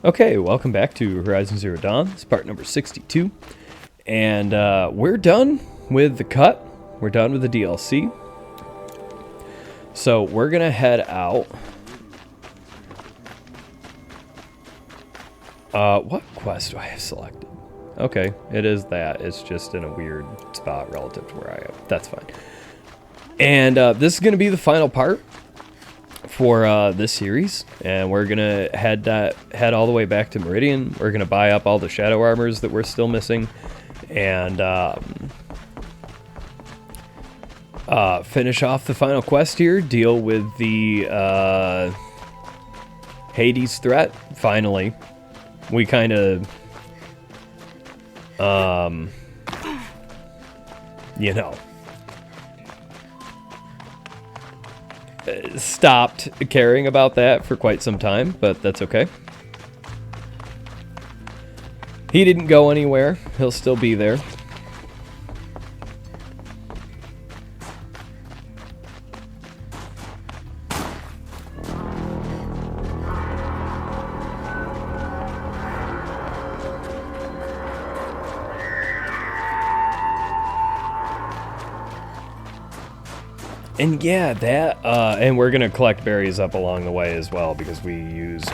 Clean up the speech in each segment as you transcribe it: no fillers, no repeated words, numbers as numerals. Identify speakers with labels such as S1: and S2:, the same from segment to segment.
S1: Okay, welcome back to Horizon Zero Dawn. It's part number 62. And we're done with the cut. We're done with the DLC. So we're going to head out. What quest do I have selected? Okay, it is that. It's just in a weird spot relative to where I am. That's fine. And this is going to be the final part for this series, and we're gonna head all the way back to Meridian. We're gonna buy up all the shadow armors that we're still missing, and finish off the final quest here. Deal with the Hades threat. Finally, we kind of, you know, stopped caring about that for quite some time, but that's okay. He didn't go anywhere. He'll still be there. And yeah, and we're going to collect berries up along the way as well, because we used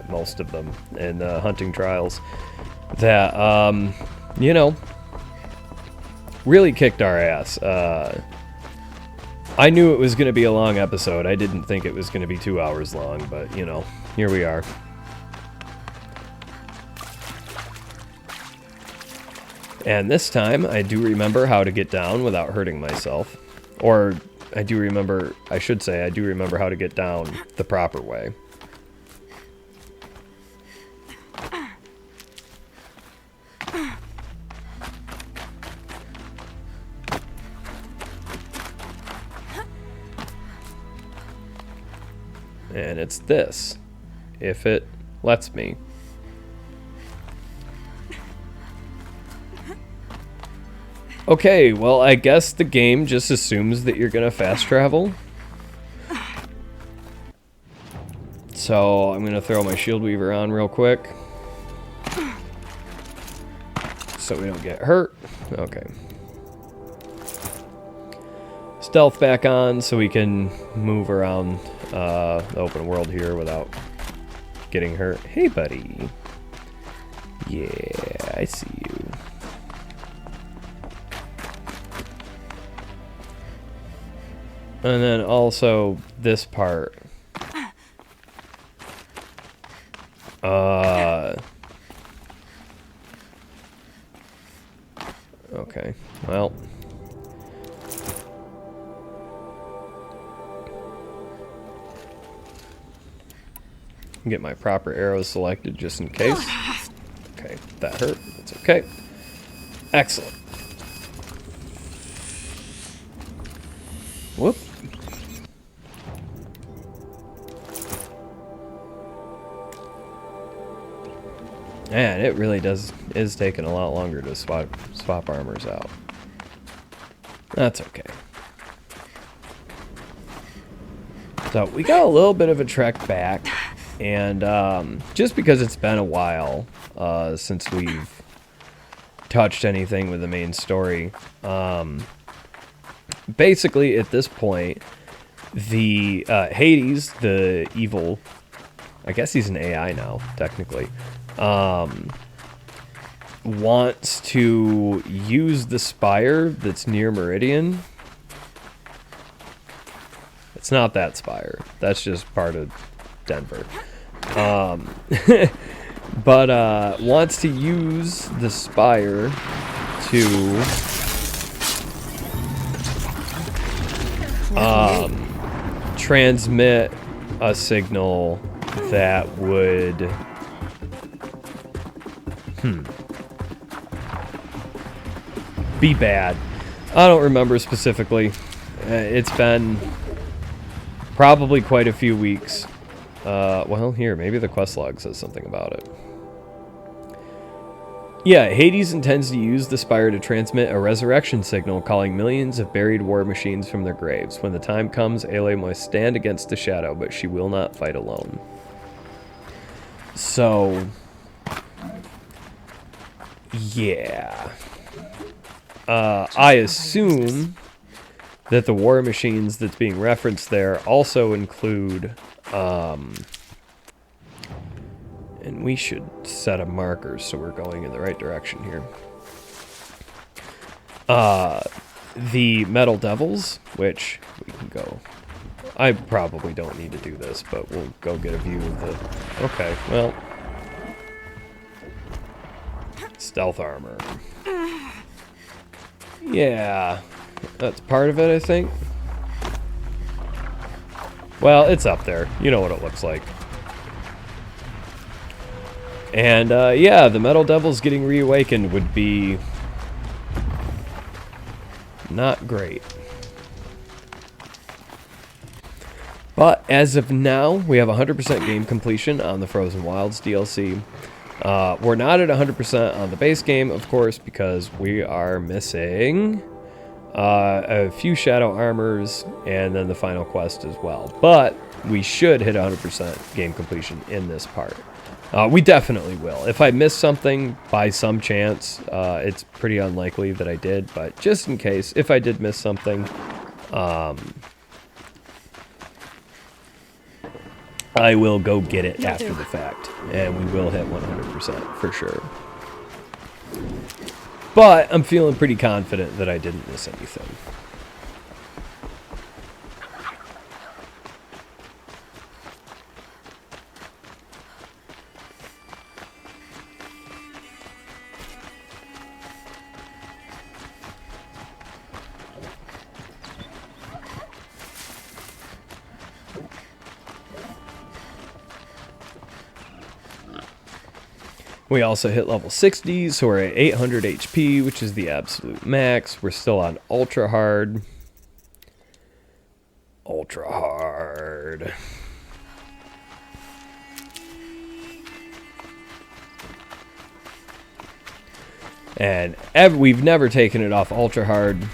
S1: most of them in the hunting trials. That, you know, really kicked our ass. I knew it was going to be a long episode. I didn't think it was going to be 2 hours long, but, you know, here we are. And this time, I do remember how to get down without hurting myself. Or, I do remember how to get down the proper way. And it's this, if it lets me. Okay, well, I guess the game just assumes that you're gonna fast travel. So I'm gonna throw my shield weaver on real quick, so we don't get hurt. Okay. Stealth back on so we can move around the open world here without getting hurt. Hey, buddy. Yeah, I see you. And then also this part. Okay, well. Get my proper arrows selected just in case. Okay, that hurt. It's okay. Excellent. Whoop. Man, it really is taking a lot longer to swap armors out. That's okay. So we got a little bit of a trek back, and just because it's been a while since we've touched anything with the main story, basically at this point, the Hades, the evil, I guess he's an AI now, technically, wants to use the spire that's near Meridian. It's not that spire. That's just part of Denver. But wants to use the spire to transmit a signal that would be bad. I don't remember specifically. It's been probably quite a few weeks. Well, here, maybe the quest log says something about it. Yeah, Hades intends to use the spire to transmit a resurrection signal, calling millions of buried war machines from their graves. When the time comes, Ayla must stand against the shadow, but she will not fight alone. So, yeah. I assume that the war machines that's being referenced there also include, and we should set a marker so we're going in the right direction here. The Metal Devils, which we can go. I probably don't need to do this, but we'll go get a view of the... Okay, well... Stealth armor. Yeah, that's part of it, I think. Well, it's up there. You know what it looks like. And, yeah, the Metal Devils getting reawakened would be... not great. But as of now, we have 100% game completion on the Frozen Wilds DLC. We're not at 100% on the base game, of course, because we are missing a few shadow armors and then the final quest as well. But we should hit 100% game completion in this part. We definitely will. If I miss something by some chance, it's pretty unlikely that I did, but just in case, if I did miss something, I will go get it after the fact, and we will hit 100% for sure. But I'm feeling pretty confident that I didn't miss anything. We also hit level 60, so we're at 800 HP, which is the absolute max. We're still on ultra hard. Ultra hard. And we've never taken it off ultra hard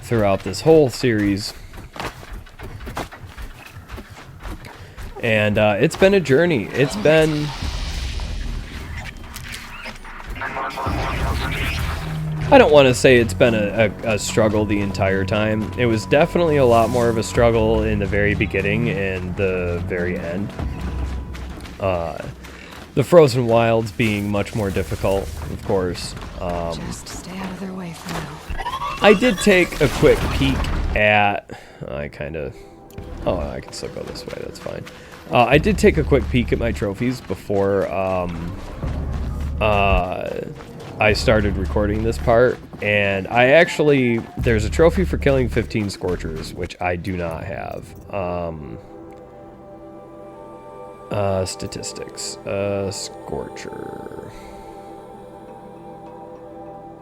S1: throughout this whole series. And it's been a journey. It's been... I don't want to say it's been a struggle the entire time. It was definitely a lot more of a struggle in the very beginning and the very end. The Frozen Wilds being much more difficult, of course.
S2: Just stay out of their way for now.
S1: I did take a quick peek at... I kind of... Oh, I can still go this way. That's fine. I did take a quick peek at my trophies before I started recording this part, and I actually... There's a trophy for killing 15 Scorchers, which I do not have. Statistics. Scorcher.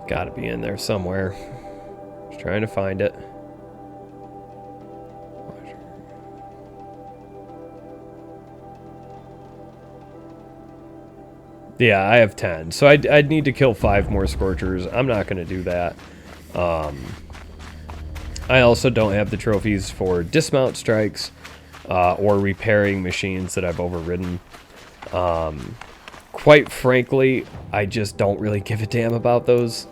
S1: Gotta be in there somewhere. Just trying to find it. Yeah, I have 10. So I'd need to kill 5 more Scorchers. I'm not going to do that. I also don't have the trophies for dismount strikes or repairing machines that I've overridden. Quite frankly, I just don't really give a damn about those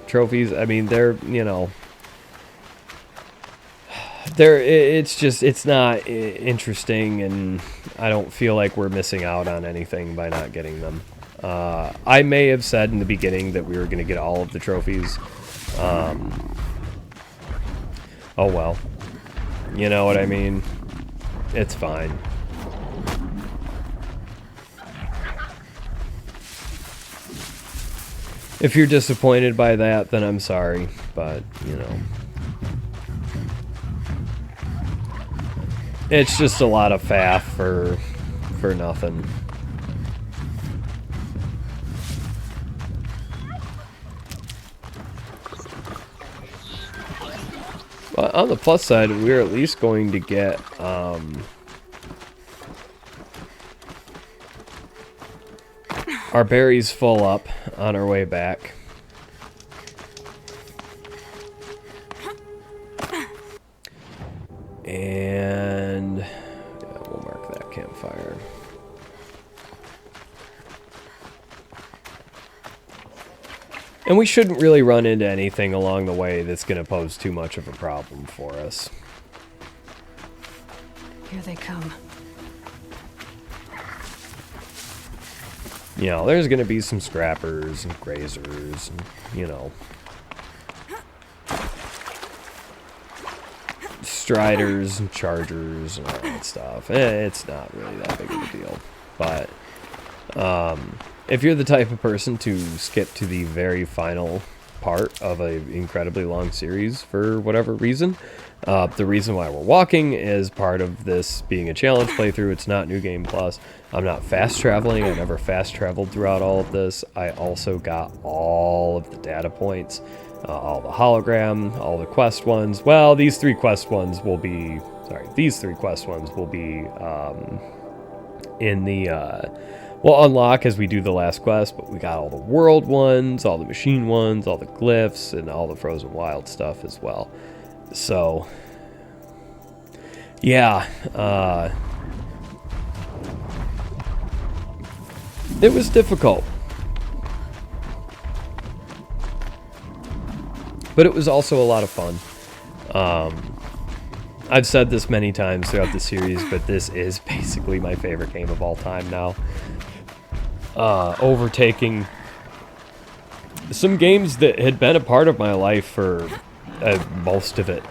S1: trophies. I mean, they're, you know... it's not interesting, and I don't feel like we're missing out on anything by not getting them. I may have said in the beginning that we were going to get all of the trophies. Oh well. You know what I mean? It's fine. If you're disappointed by that, then I'm sorry, but, you know. It's just a lot of faff for nothing. But on the plus side, we're at least going to get our berries full up on our way back. And yeah, we'll mark that campfire. And we shouldn't really run into anything along the way that's going to pose too much of a problem for us.
S2: Here they come.
S1: You know, there's going to be some scrappers and grazers and, you know, striders and chargers and all that stuff. It's not really that big of a deal. But if you're the type of person to skip to the very final part of an incredibly long series for whatever reason, the reason why we're walking is part of this being a challenge playthrough. It's not New Game Plus. I'm not fast traveling. I never fast traveled throughout all of this. I also got all of the data points, all the hologram, all the quest ones. Well, these three quest ones will be, in the, we'll unlock as we do the last quest, but we got all the world ones, all the machine ones, all the glyphs, and all the frozen wild stuff as well. So, yeah, it was difficult, but it was also a lot of fun. I've said this many times throughout the series, but this is basically my favorite game of all time now. Overtaking some games that had been a part of my life for most of it.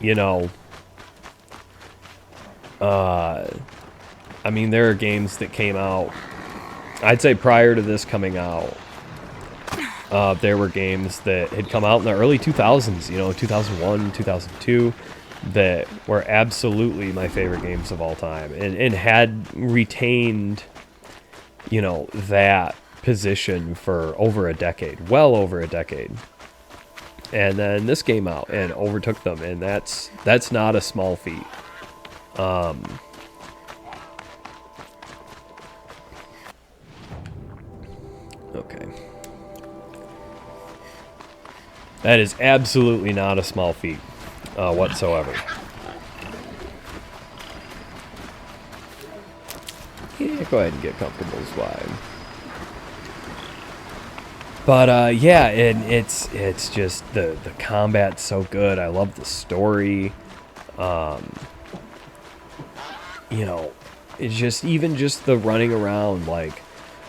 S1: You know, I mean, there are games that came out, I'd say prior to this coming out, there were games that had come out in the early 2000s, you know, 2001, 2002, that were absolutely my favorite games of all time, and had retained, you know, that position for over a decade, well over a decade. And then this came out and overtook them, and that's not a small feat. Okay. That is absolutely not a small feat whatsoever. Yeah, go ahead and get comfortable as well. But yeah, it's just the combat's so good. I love the story. You know, it's just even just the running around. Like,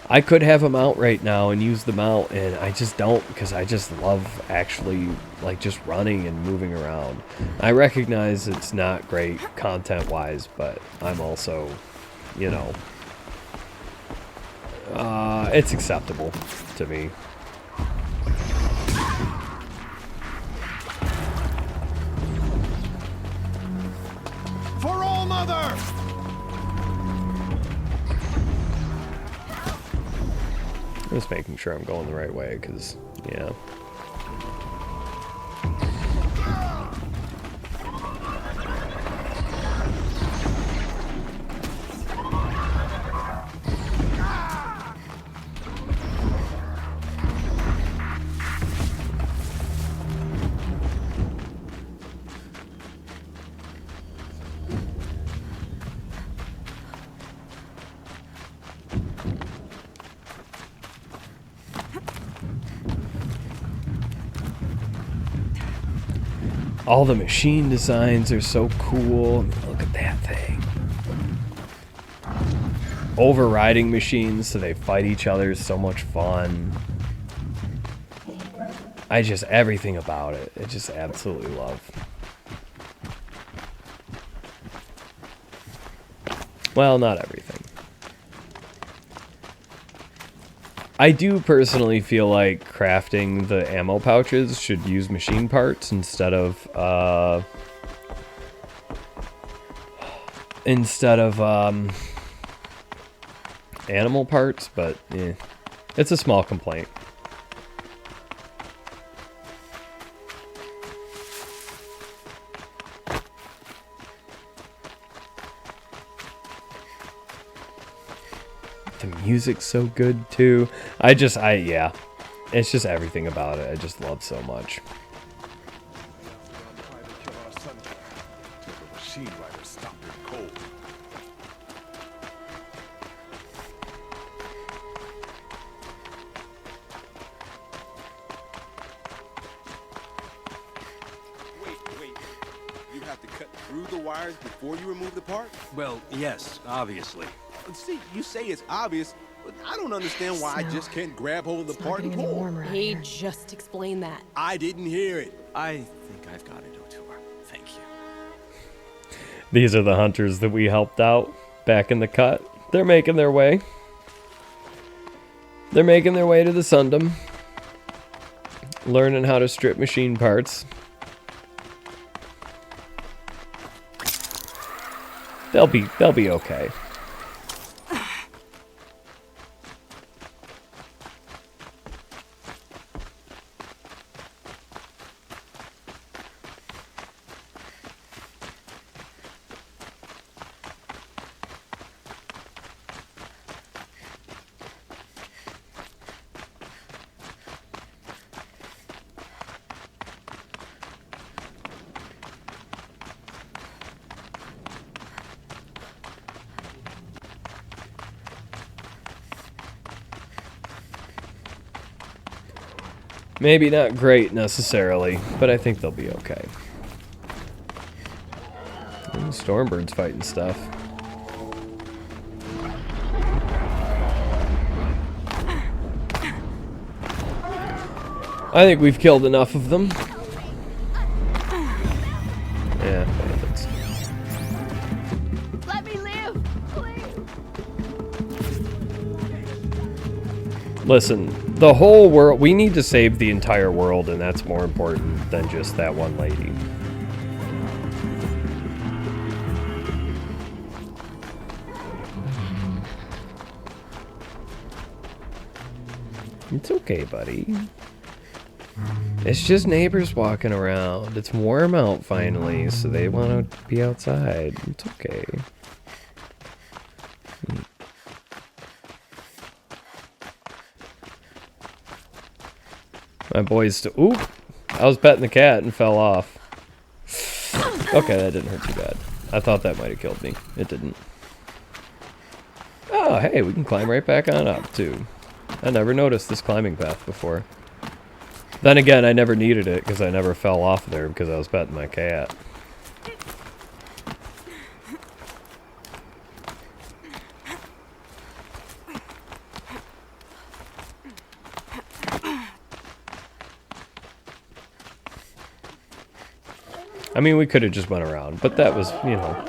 S1: I could have a mount right now and use the mount, and I just don't, because I just love actually like just running and moving around. I recognize it's not great content wise, but I'm also, you know, it's acceptable to me.
S3: For all mother!
S1: Just making sure I'm going the right way, because, yeah. All the machine designs are so cool. Look at that thing. Overriding machines so they fight each other is so much fun. Everything about it, I just absolutely love. Well, not everything. I do personally feel like crafting the ammo pouches should use machine parts instead of animal parts, but yeah, it's a small complaint. The music's so good too. Yeah, it's just everything about it I just love so much.
S3: through the wires before you remove the part?
S4: Well, yes, obviously.
S3: See, you say it's obvious, but I don't understand why I just can't grab hold of the
S2: It's not
S3: part and
S2: getting any
S3: pull.
S2: warmer out
S5: He
S2: here.
S5: just explained that.
S3: I didn't hear it.
S4: I think I've got it, O'Toole. Thank you.
S1: These are the hunters that we helped out back in the cut. They're making their way. They're making their way to the Sundom. Learning how to strip machine parts. They'll be okay. Maybe not great necessarily, but I think they'll be okay. Ooh, Stormbird's fighting stuff. I think we've killed enough of them. Yeah, bandits.
S5: Let me live, please.
S1: Listen, the whole world, we need to save the entire world, and that's more important than just that one lady. It's okay, buddy. It's just neighbors walking around. It's warm out finally, so they want to be outside. It's okay. My boy's ooh! I was petting the cat and fell off. Okay, that didn't hurt too bad. I thought that might have killed me. It didn't. Oh, hey, we can climb right back on up, too. I never noticed this climbing path before. Then again, I never needed it because I never fell off there because I was petting my cat. I mean, we could have just went around, but that was, you know,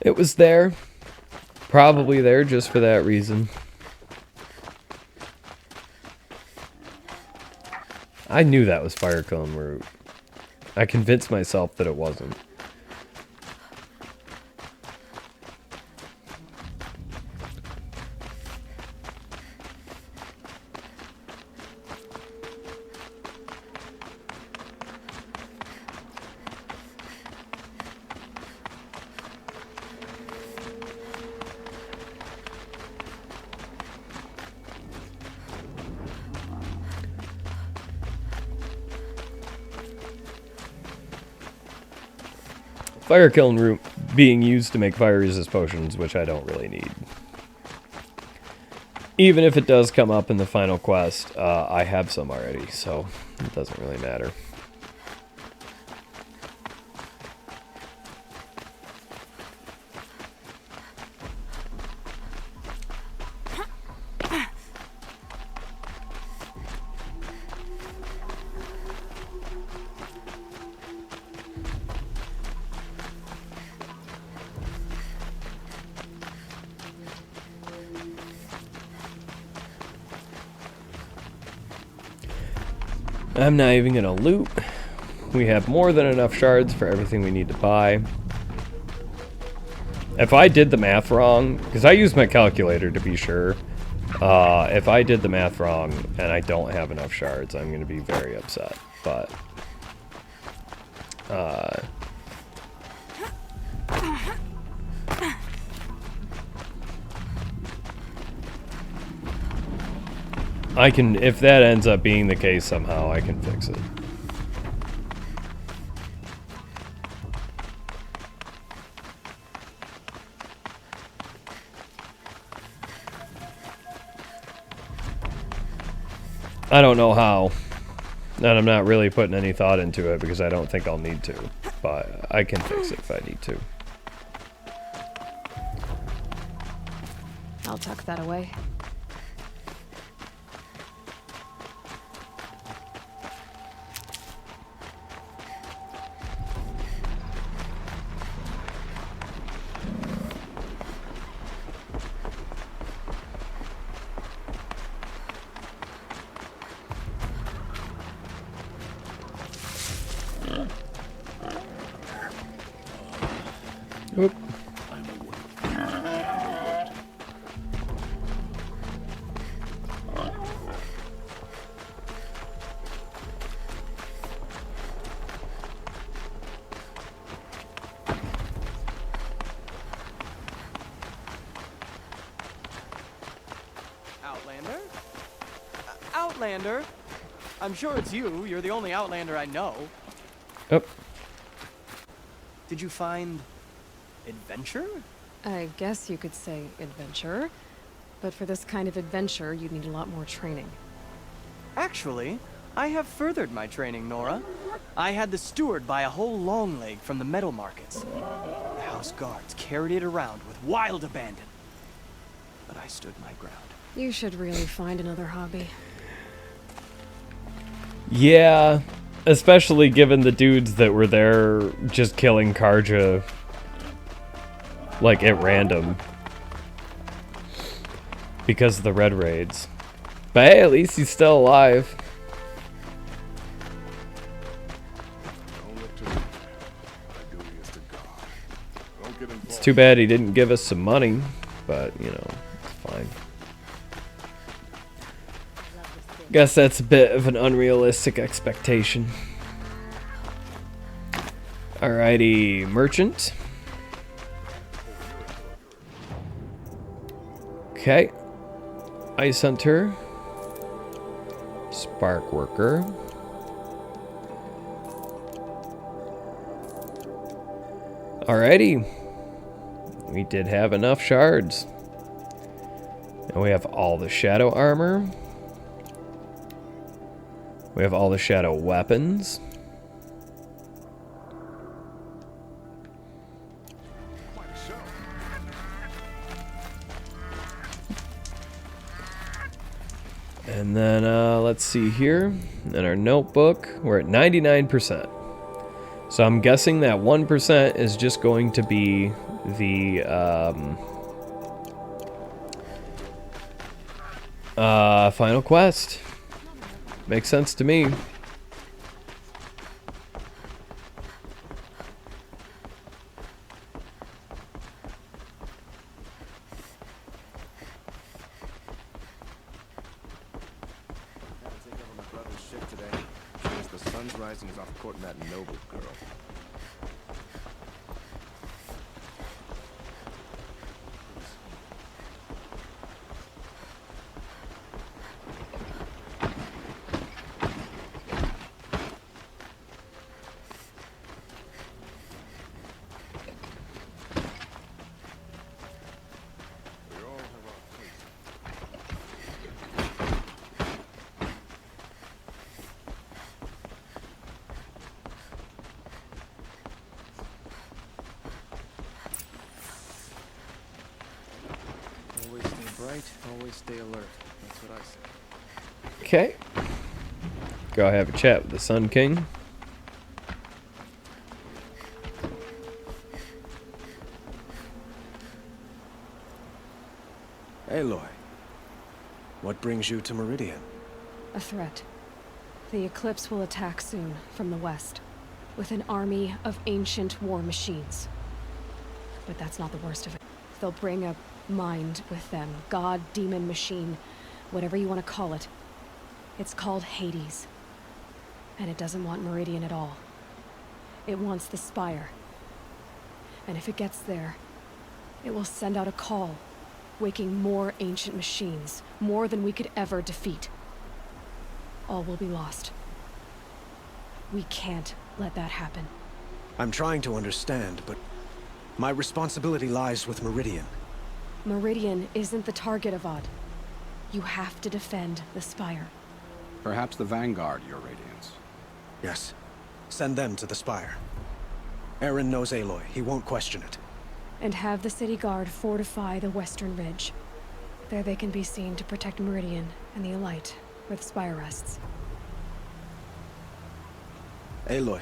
S1: it was there. Probably there just for that reason. I knew that was fire cone route. I convinced myself that it wasn't. Fire kiln root being used to make fire resist potions, which I don't really need. Even if it does come up in the final quest, I have some already, so it doesn't really matter. I'm not even gonna loot. We have more than enough shards for everything we need to buy. If I did the math wrong, because I used my calculator to be sure, if I did the math wrong and I don't have enough shards, I'm gonna be very upset. But I can, if that ends up being the case somehow, I can fix it. I don't know how, and I'm not really putting any thought into it because I don't think I'll need to. but I can fix it if I need to.
S2: I'll tuck that away.
S1: Oop.
S6: Outlander? Outlander? I'm sure it's you. You're the only Outlander I know.
S1: Oh.
S6: Did you find adventure?
S2: I guess you could say adventure. But for this kind of adventure, you'd need a lot more training.
S6: Actually, I have furthered my training, Nora. I had the steward buy a whole long leg from the metal markets. The house guards carried it around with wild abandon. But I stood my ground.
S2: You should really find another hobby.
S1: Yeah, especially given the dudes that were there just killing Karja, like, at random. Because of the red raids. But hey, at least he's still alive. It's too bad he didn't give us some money, but, you know, it's fine. Guess that's a bit of an unrealistic expectation. Alrighty, merchant. Okay. Ice hunter. Spark worker. Alrighty. We did have enough shards. And we have all the shadow armor. We have all the shadow weapons. And then let's see here. In our notebook, we're at 99%. So I'm guessing that 1% is just going to be the final quest. Makes sense to me.
S3: The sun's rising is off courting that noble girl. Always stay bright, always stay alert. That's what I say.
S1: Okay. Go have a chat with the Sun King.
S7: Aloy, what brings you to Meridian?
S2: A threat. The Eclipse will attack soon, from the west, with an army of ancient war machines. But that's not the worst of it. They'll bring a mind with them. God, demon, machine, whatever you want to call it. It's called Hades. And it doesn't want Meridian at all. It wants the Spire. And if it gets there, it will send out a call, waking more ancient machines, more than we could ever defeat. All will be lost. We can't let that happen.
S7: I'm trying to understand, but my responsibility lies with Meridian.
S2: Meridian isn't the target, Avad. You have to defend the Spire.
S8: Perhaps the Vanguard, Your Radiance.
S7: Yes. Send them to the Spire. Aaron knows Aloy. He won't question it.
S2: And have the city guard fortify the western ridge. There they can be seen to protect Meridian and the Elite, where the spire rests.
S7: Aloy,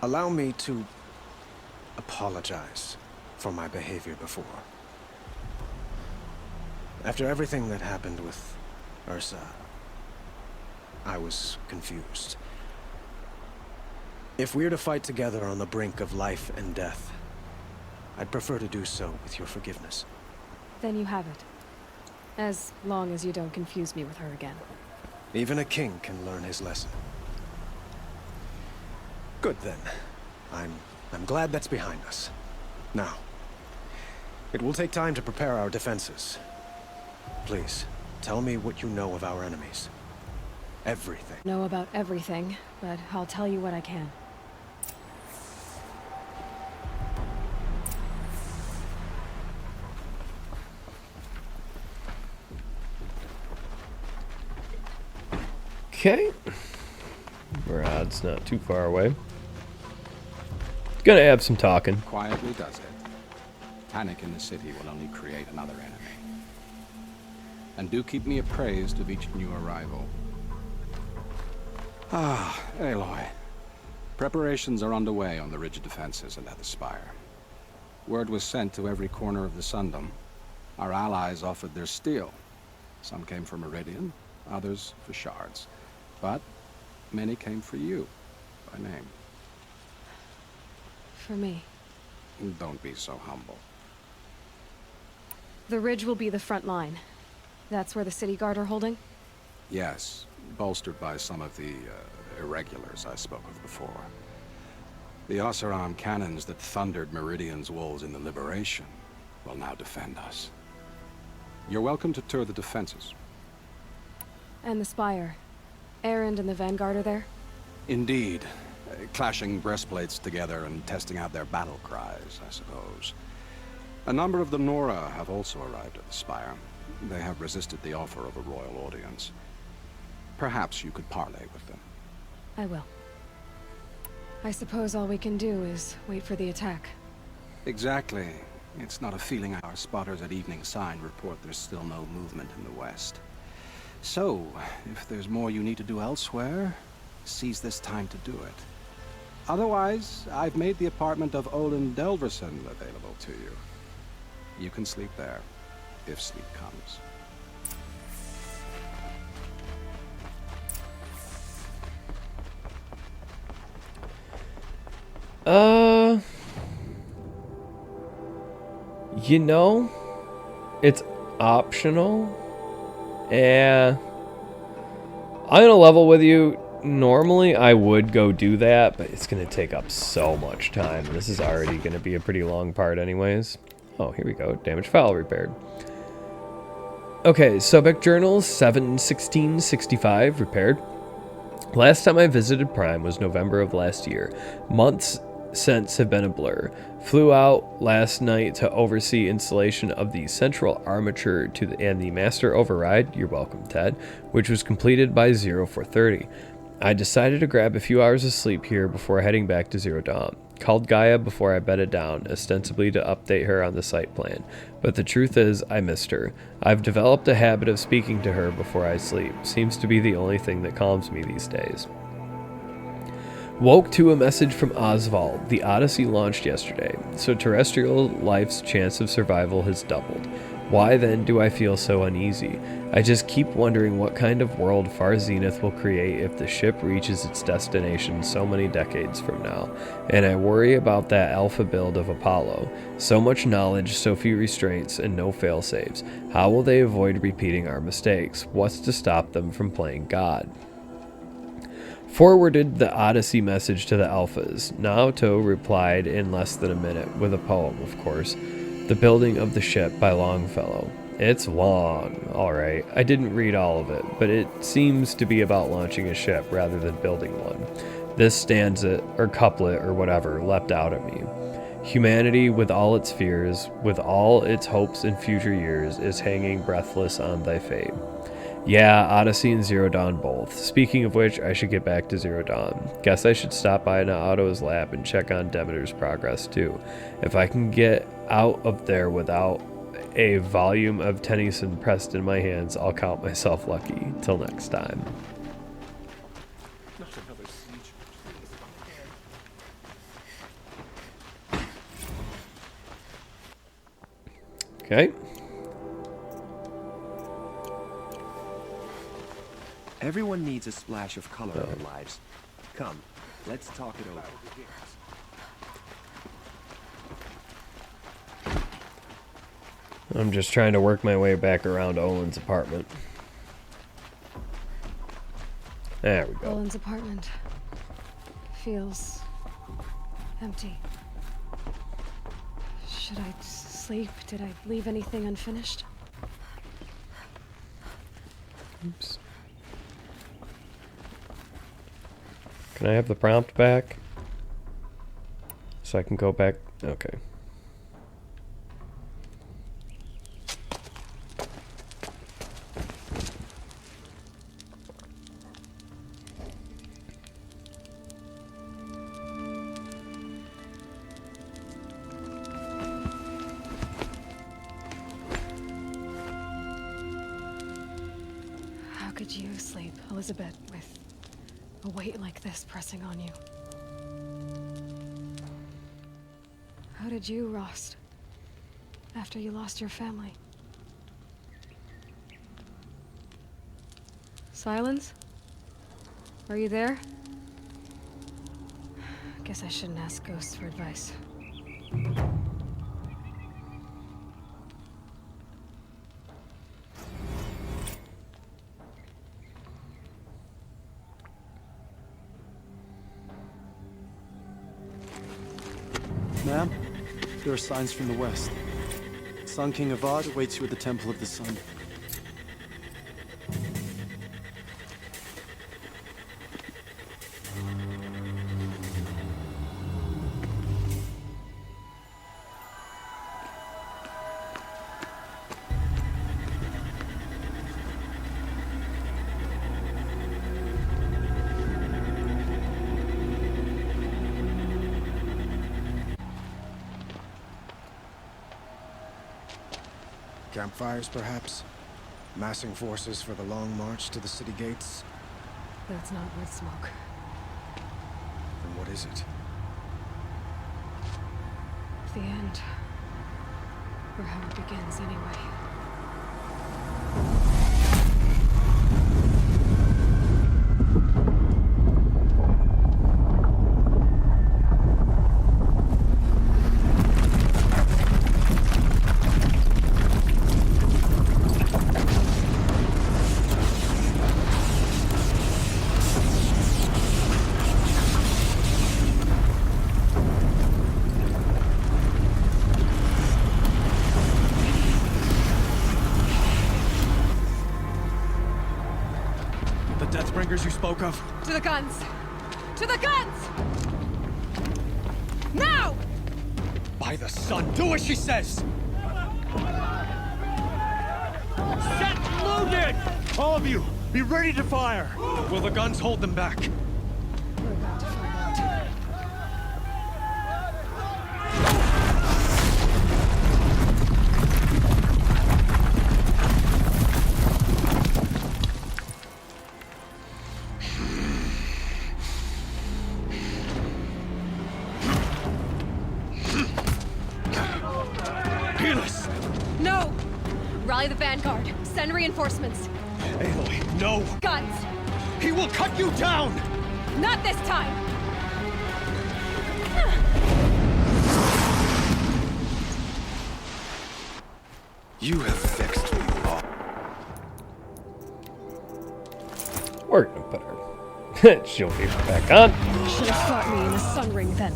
S7: allow me to apologize for my behavior before. After everything that happened with Ursa, I was confused. If we're to fight together on the brink of life and death, I'd prefer to do so with your forgiveness.
S2: Then you have it. As long as you don't confuse me with her again.
S7: Even a king can learn his lesson. Good then. I'm glad that's behind us. Now, it will take time to prepare our defenses. Please, tell me what you know of our enemies. Everything.
S2: Know about everything, but I'll tell you what I can.
S1: Okay. Brad's not too far away. Gonna have some talking.
S8: Quietly does it. Panic in the city will only create another enemy. And do keep me appraised of each new arrival. Ah, Aloy. Preparations are underway on the ridge defenses and at the spire. Word was sent to every corner of the Sundom. Our allies offered their steel. Some came for Meridian, others for shards. But many came for you, by name.
S2: For me.
S8: Don't be so humble.
S2: The ridge will be the front line. That's where the city guard are holding?
S8: Yes, bolstered by some of the irregulars I spoke of before. The Oseram cannons that thundered Meridian's walls in the Liberation will now defend us. You're welcome to tour the defenses.
S2: And the spire. Erend and the Vanguard are there?
S8: Indeed. Clashing breastplates together and testing out their battle cries, I suppose. A number of the Nora have also arrived at the spire. They have resisted the offer of a royal audience. Perhaps you could parley with them.
S2: I will. I suppose all we can do is wait for the attack.
S8: Exactly. It's not a feeling our spotters at Evening Sign report there's still no movement in the west. So, if there's more you need to do elsewhere, seize this time to do it. Otherwise, I've made the apartment of Olin Delverson available to you. You can sleep there, if sleep comes.
S1: You know, it's optional. Yeah. I'm gonna level with you. Normally, I would go do that, but it's gonna take up so much time. This is already gonna be a pretty long part anyways. Oh, here we go. Damage file repaired. Okay, Sobek Journal 7/16/65 repaired. Last time I visited Prime was November of last year. Months since have been a blur. Flew out last night to oversee installation of the central armature and the master override, you're welcome Ted, which was completed by 0430. I decided to grab a few hours of sleep here before heading back to Zero Dawn. Called Gaia before I bedded down, ostensibly to update her on the site plan. But the truth is, I missed her. I've developed a habit of speaking to her before I sleep. Seems to be the only thing that calms me these days. Woke to a message from Oswald. The Odyssey launched yesterday, so terrestrial life's chance of survival has doubled. Why then do I feel so uneasy? I just keep wondering what kind of world Far Zenith will create if the ship reaches its destination so many decades from now. And I worry about that alpha build of Apollo. So much knowledge, so few restraints, and no failsafes. How will they avoid repeating our mistakes? What's to stop them from playing God? Forwarded the Odyssey message to the Alphas. Naoto replied in less than a minute, with a poem, of course. The Building of the Ship by Longfellow. It's long, alright. I didn't read all of it, but it seems to be about launching a ship rather than building one. This stanza, or couplet, or whatever, leapt out at me. Humanity, with all its fears, with all its hopes and future years, is hanging breathless on thy fate. Yeah, Odyssey and Zero Dawn both. Speaking of which, I should get back to Zero Dawn. Guess I should stop by Naoto's lab and check on Demeter's progress too. If I can get out of there without a volume of Tennyson pressed in my hands, I'll count myself lucky. Till next time. Okay.
S9: Everyone needs a splash of color in their lives. Come, let's talk it over.
S1: I'm just trying to work my way back around Olin's apartment. There we go.
S2: Olin's apartment feels empty. Should I sleep? Did I leave anything unfinished?
S1: Oops. Can I have the prompt back? So I can go back? Okay.
S2: How could you sleep, Elizabeth, with a weight like this pressing on you? How did you, Rost, after you lost your family? Silence? Are you there? Guess I shouldn't ask ghosts for advice.
S6: Ma'am, there are signs from the west. Sun King Avad awaits you at the Temple of the Sun.
S7: Campfires, perhaps? Massing forces for the long march to the city gates?
S2: That's not worth smoke.
S7: Then what is it?
S2: The end. Or how it begins, anyway.
S6: Deathbringers you spoke of?
S2: To the guns! To the guns! Now!
S6: By the sun, do as she says! Set loaded! All of you, be ready to fire! Will the guns hold them back?
S2: We're about to find out. No! Rally the vanguard. Send reinforcements.
S6: Aloy, no!
S2: Guns!
S6: He will cut you down!
S2: Not this time!
S9: You have vexed me all.
S1: We're gonna put her. She'll be back on.
S2: Should have fought me in the sun ring then.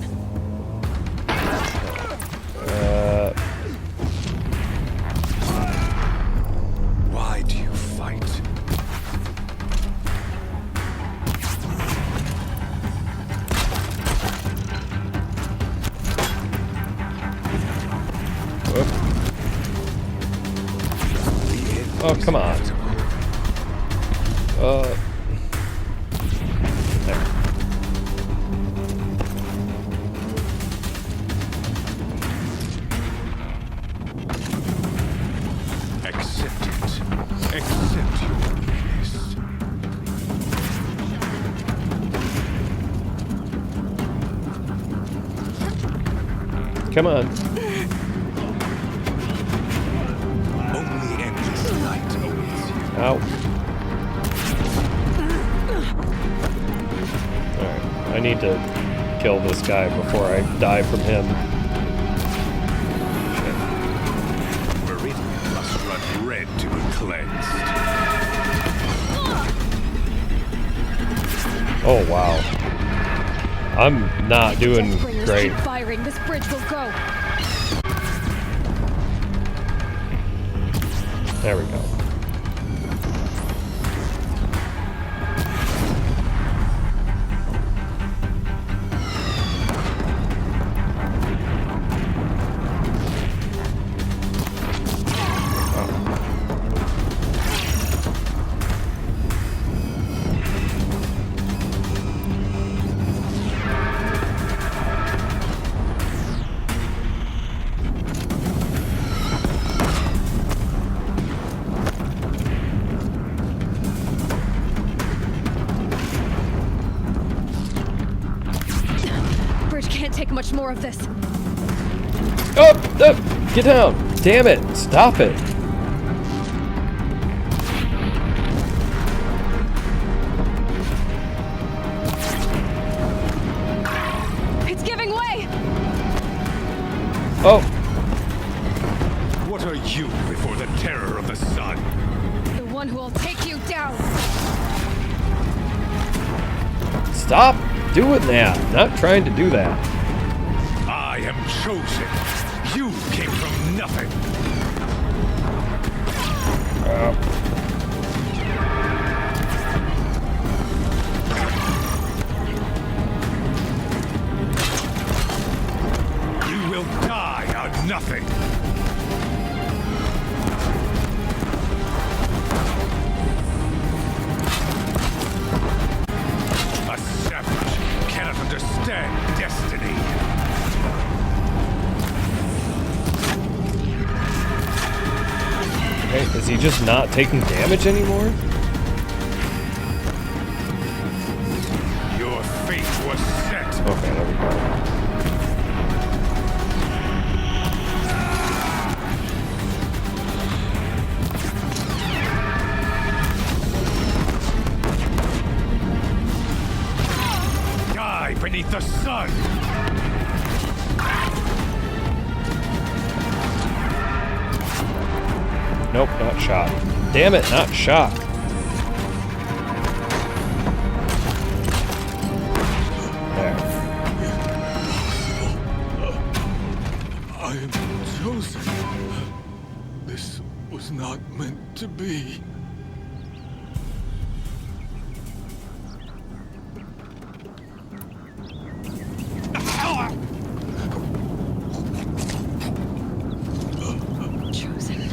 S9: Why do you fight?
S1: Oh, come on. There.
S10: Accept it. Accept your weakness.
S1: Come on.
S10: Only endless night awaits you.
S1: Ow. Alright, I need to kill this guy before I die from him.
S10: Meridian must run red to be cleansed.
S1: Oh wow. I'm not doing
S2: Deathbringers
S1: great.
S2: keep firing. This bridge will go.
S1: There we go.
S2: Bridge can't take much more of this.
S1: Oh, get down! Damn it! Stop it!
S2: It's giving way!
S1: Oh,
S10: What are you before the terror of the sun?
S2: The one who will take you down!
S1: stop doing that! Not trying to do that.
S10: I am chosen. You came from nothing. You will die on nothing. A savage cannot understand destiny.
S1: Hey, is he just not taking damage anymore?
S10: Your fate was set.
S1: Okay, there we go.
S10: Die beneath the sun.
S1: Nope, not shot. Damn it, not shot. There.
S10: I am chosen. This was not meant to be.
S2: Chosen.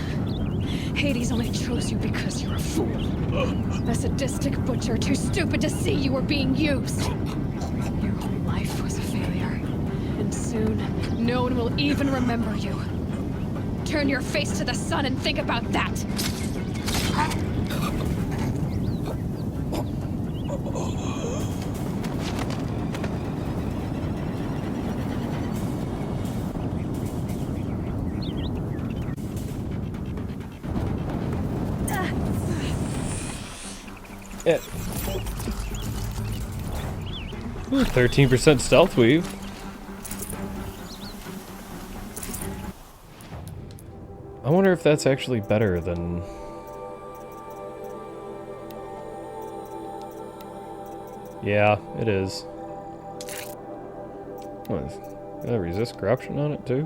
S2: Hades only chose you because you're a fool. A sadistic butcher too stupid to see you were being used. Your whole life was a failure. And soon, no one will even remember you. Turn your face to the sun and think about that!
S1: Yeah. Ooh, 13% stealth weave. I wonder if that's actually better than... Yeah, it is. What, is that resist corruption on it too?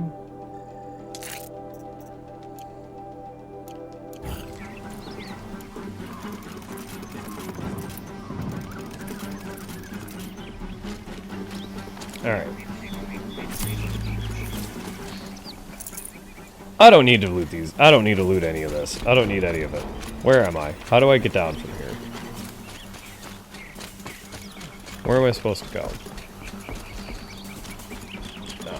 S1: Alright. I don't need to loot these. I don't need to loot any of this. I don't need any of it. Where am I? How do I get down from here? Where am I supposed to go? No.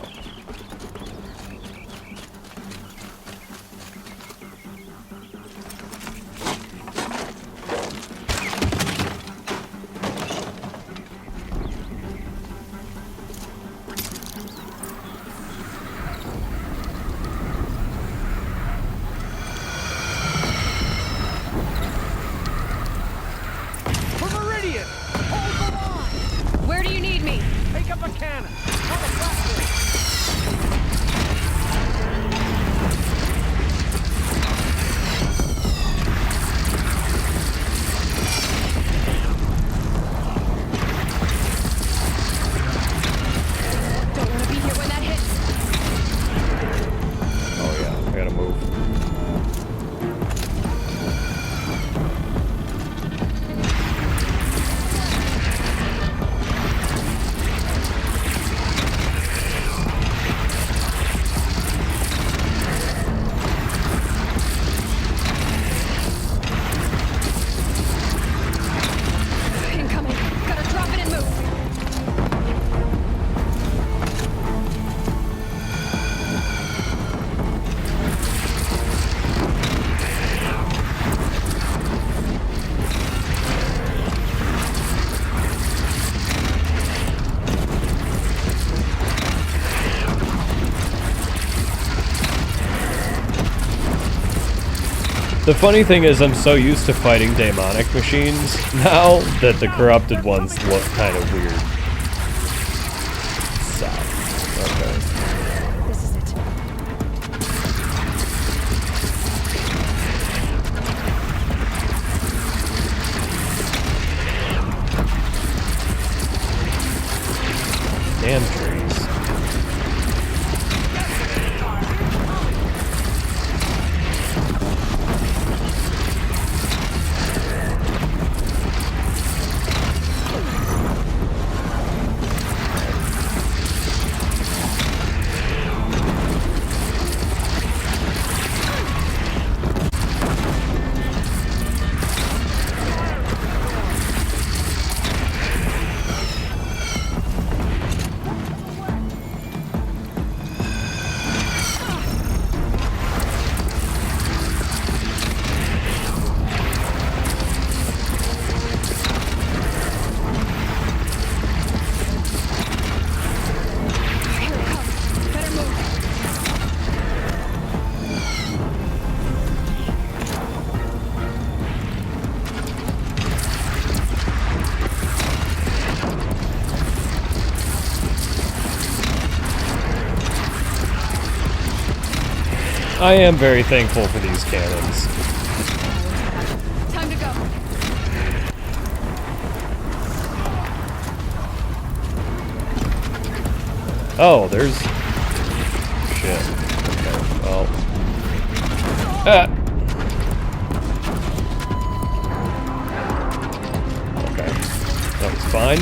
S2: Where do you need me?
S6: Pick up a cannon. On the platform.
S2: Don't want to be here when that hits.
S1: Oh yeah, I gotta move.
S2: Incoming. Gotta drop it and move.
S1: The funny thing is I'm so used to fighting demonic machines now that the corrupted ones look kind of weird. South. Okay.
S2: This is it.
S1: Damn trees.
S2: Here it comes. Better move.
S1: I am very thankful for these cannons.
S2: Time to go.
S1: Oh, there's... Shit. Okay, well... Okay. That was fine.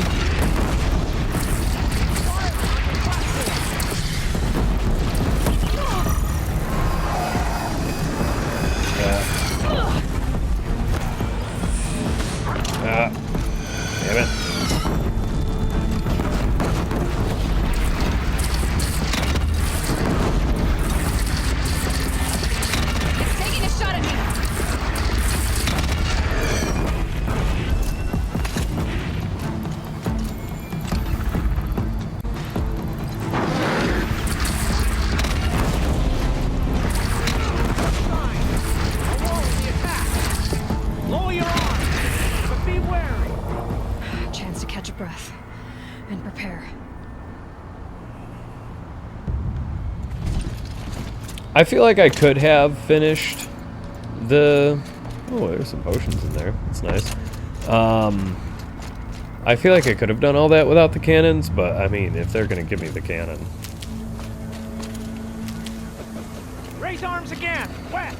S1: Damn it.
S2: Taking a shot at me.
S6: Lower your arms, but be wary.
S2: Chance to catch a breath and prepare.
S1: I feel like I could have finished the... Oh, there's some potions in there. That's nice. I feel like I could have done all that without the cannons, but I mean, if they're gonna give me the cannon.
S6: Raise arms again. West.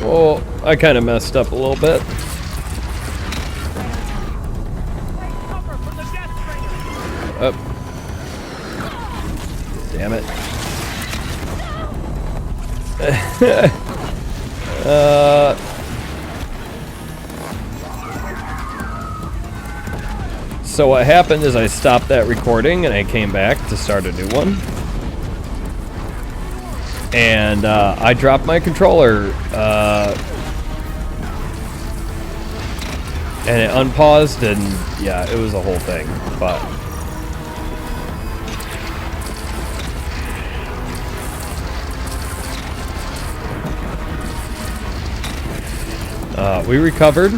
S1: Oh, I kind of messed up a little bit.
S6: Cover from the death bringer.
S1: Up. Damn it. So what happened is I stopped that recording and I came back to start a new one. And I dropped my controller and it unpaused, and yeah, it was a whole thing, but we recovered.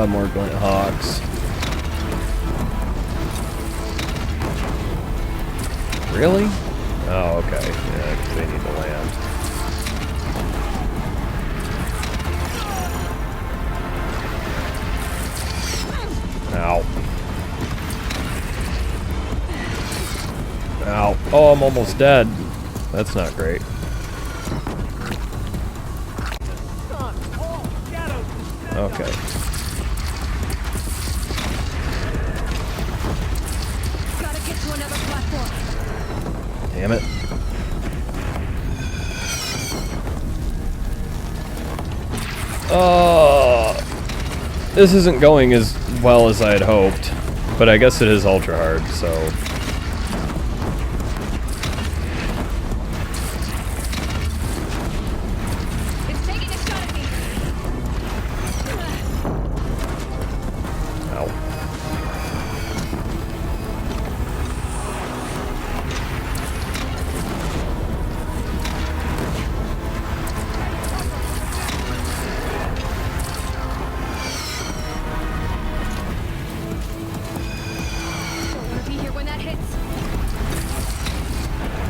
S1: More Glint Hawks. Really? Oh, okay. Yeah, because they need to land. Ow. Ow. Oh, I'm almost dead. That's not great. Okay.
S5: Gotta get to another platform.
S1: Damn it. This isn't going as well as I had hoped, but I guess it is ultra hard, so.
S5: It's taking a shot at me.
S1: Ow.
S5: Don't want to be here when that hits.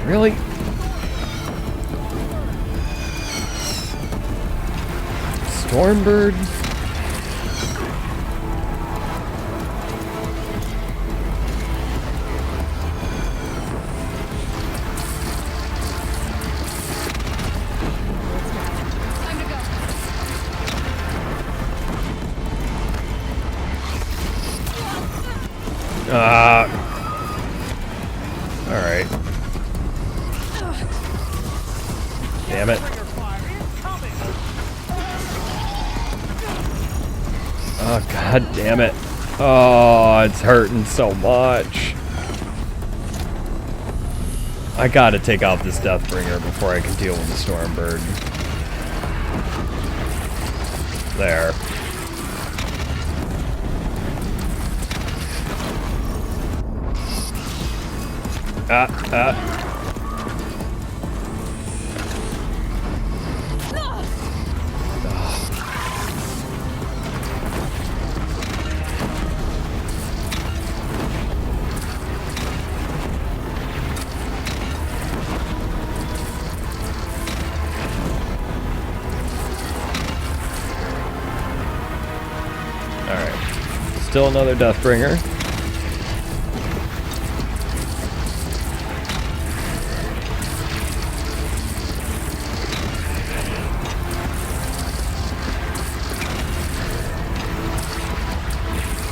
S1: Really? Stormbird?
S5: Time to go.
S1: Alright. Damn it. Oh, god damn it. Oh, it's hurting so much. I gotta take out this Deathbringer before I can deal with the Stormbird. There. Alright. Still another Deathbringer.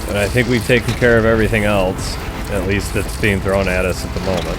S1: But I think we've taken care of everything else. At least that's being thrown at us at the moment.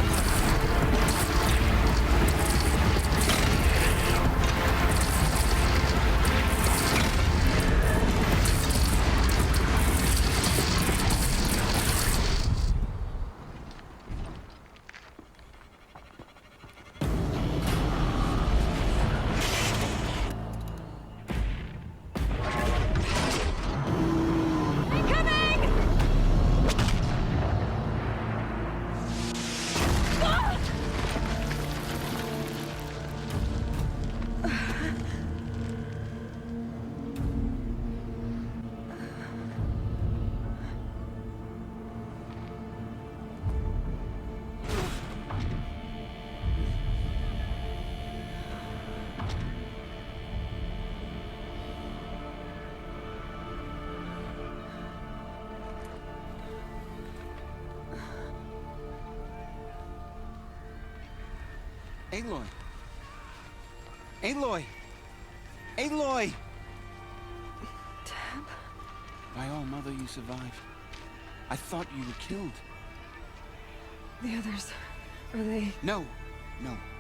S6: Aloy! Aloy! Aloy!
S4: My All Mother, you survived. I thought you were killed.
S2: The others, are they...
S4: No,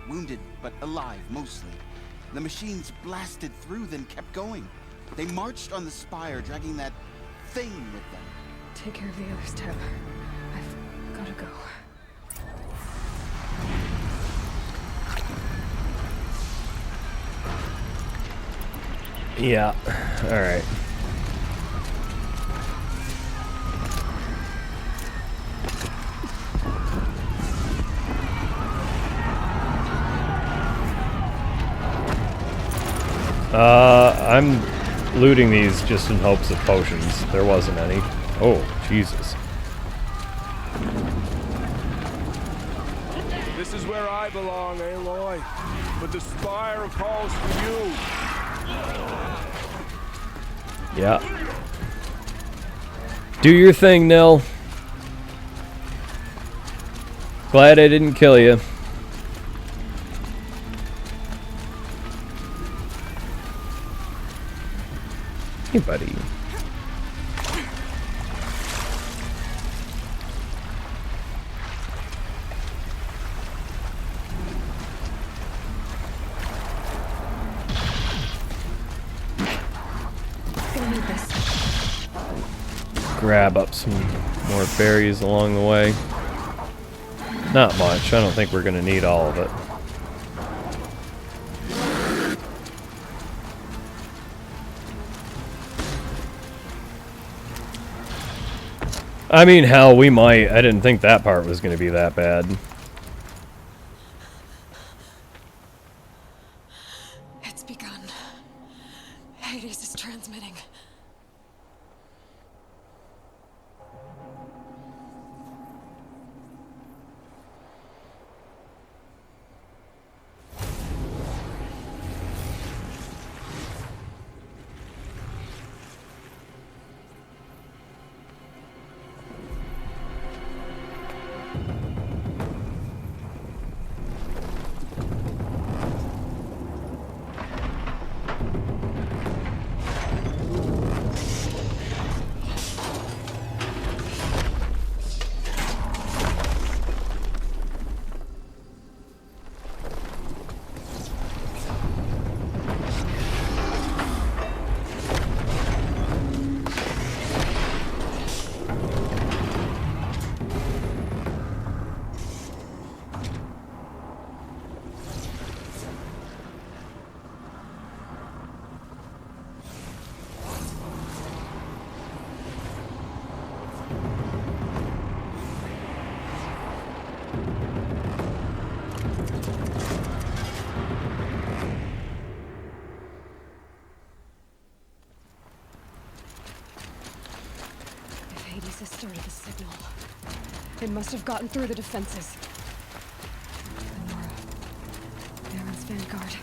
S4: wounded, but alive, mostly. The machines blasted through, then kept going. They marched on the spire, dragging that thing with them.
S2: Take care of the others, Teb. I've gotta go.
S1: Yeah, alright. I'm looting these just in hopes of potions. There wasn't any. Oh, Jesus.
S3: This is where I belong, Aloy. But the spire calls for you.
S1: Yeah. Do your thing, Nil. Glad I didn't kill you. Hey, buddy. Grab up some more berries along the way. Not much. I don't think we're gonna need all of it. I mean, hell, we might. I didn't think that part was gonna be that bad.
S2: It's begun. Hades is transmitting. Hades has started the signal. It must have gotten through the defenses. Nora. Baron's vanguard.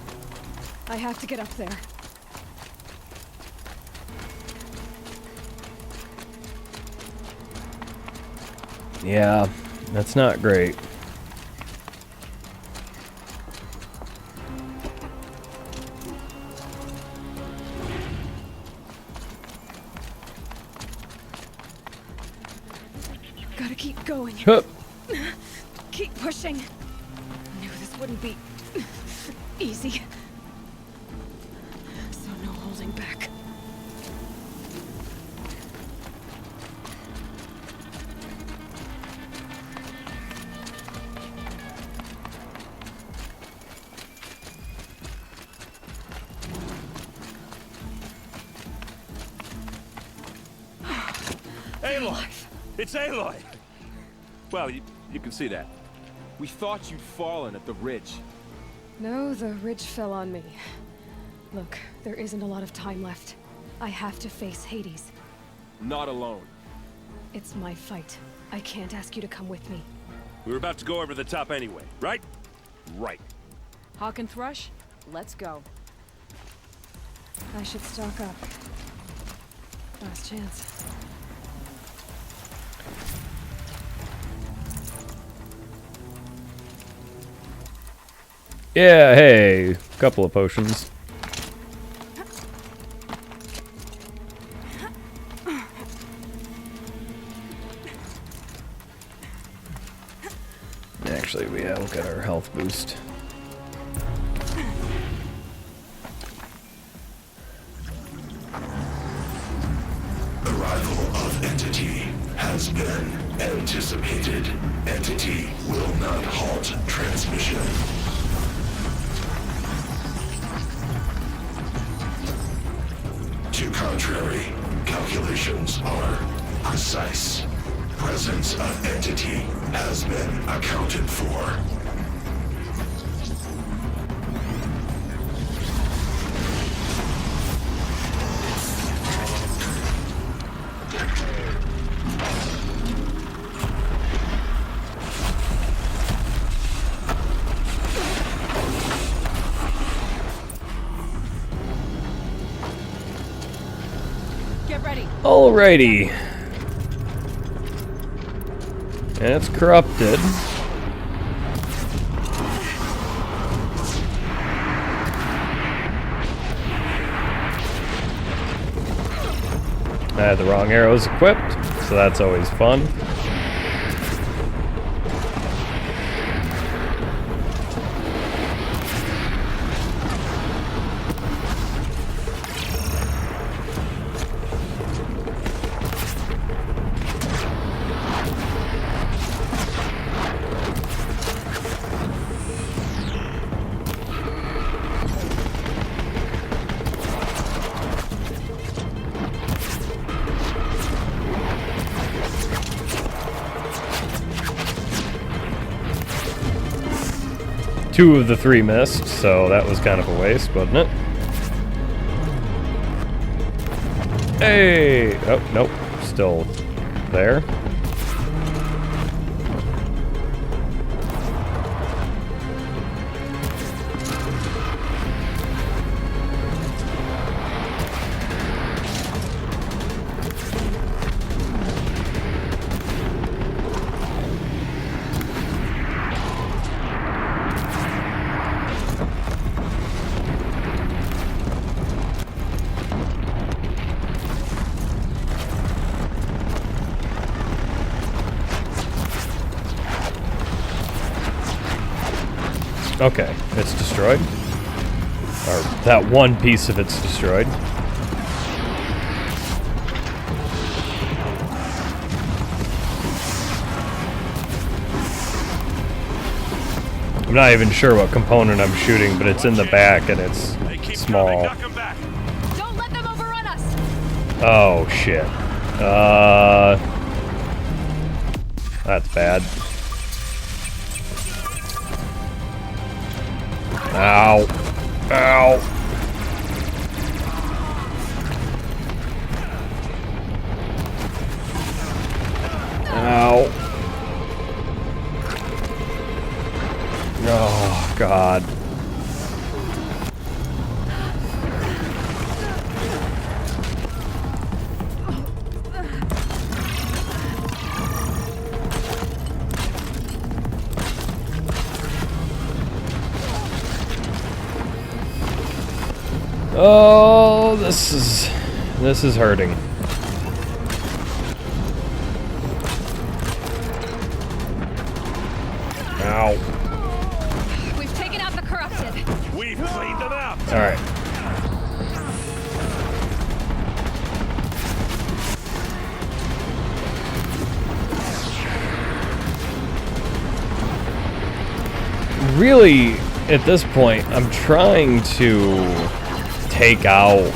S2: I have to get up there.
S1: Yeah, that's not great.
S2: Gotta keep going.
S1: Hup.
S2: Keep pushing. I knew this wouldn't be easy. So no holding back.
S3: Aloy! It's Aloy! Well, you can see that. We thought you'd fallen at the ridge.
S2: No, the ridge fell on me. Look, there isn't a lot of time left. I have to face Hades.
S3: Not alone.
S2: It's my fight. I can't ask you to come with me.
S3: We were about to go over the top anyway, right? Right.
S5: Hawk and Thrush, let's go.
S2: I should stock up. Last chance.
S1: Yeah, hey, couple of potions. Actually, yeah, we'll get our health boost.
S10: Arrival of entity has been anticipated. Entity will not halt transmission. To contrary, calculations are precise. Presence of entity has been accounted for.
S5: Get ready.
S1: Alrighty. And it's corrupted. I had the wrong arrows equipped, so that's always fun. Two of the three missed, so that was kind of a waste, wasn't it? Hey! Oh, nope. Still there. Okay, it's destroyed. Or that one piece of it's destroyed. I'm not even sure what component I'm shooting, but it's in the back and it's small.
S5: Don't let them overrun us.
S1: Oh shit. That's bad. Ow. Ow. Ow. Oh, God. Oh, this is hurting.
S2: Ow. We've taken out the corrupted.
S3: We've cleaned them out.
S1: All right. Really, at this point, I'm trying to take out,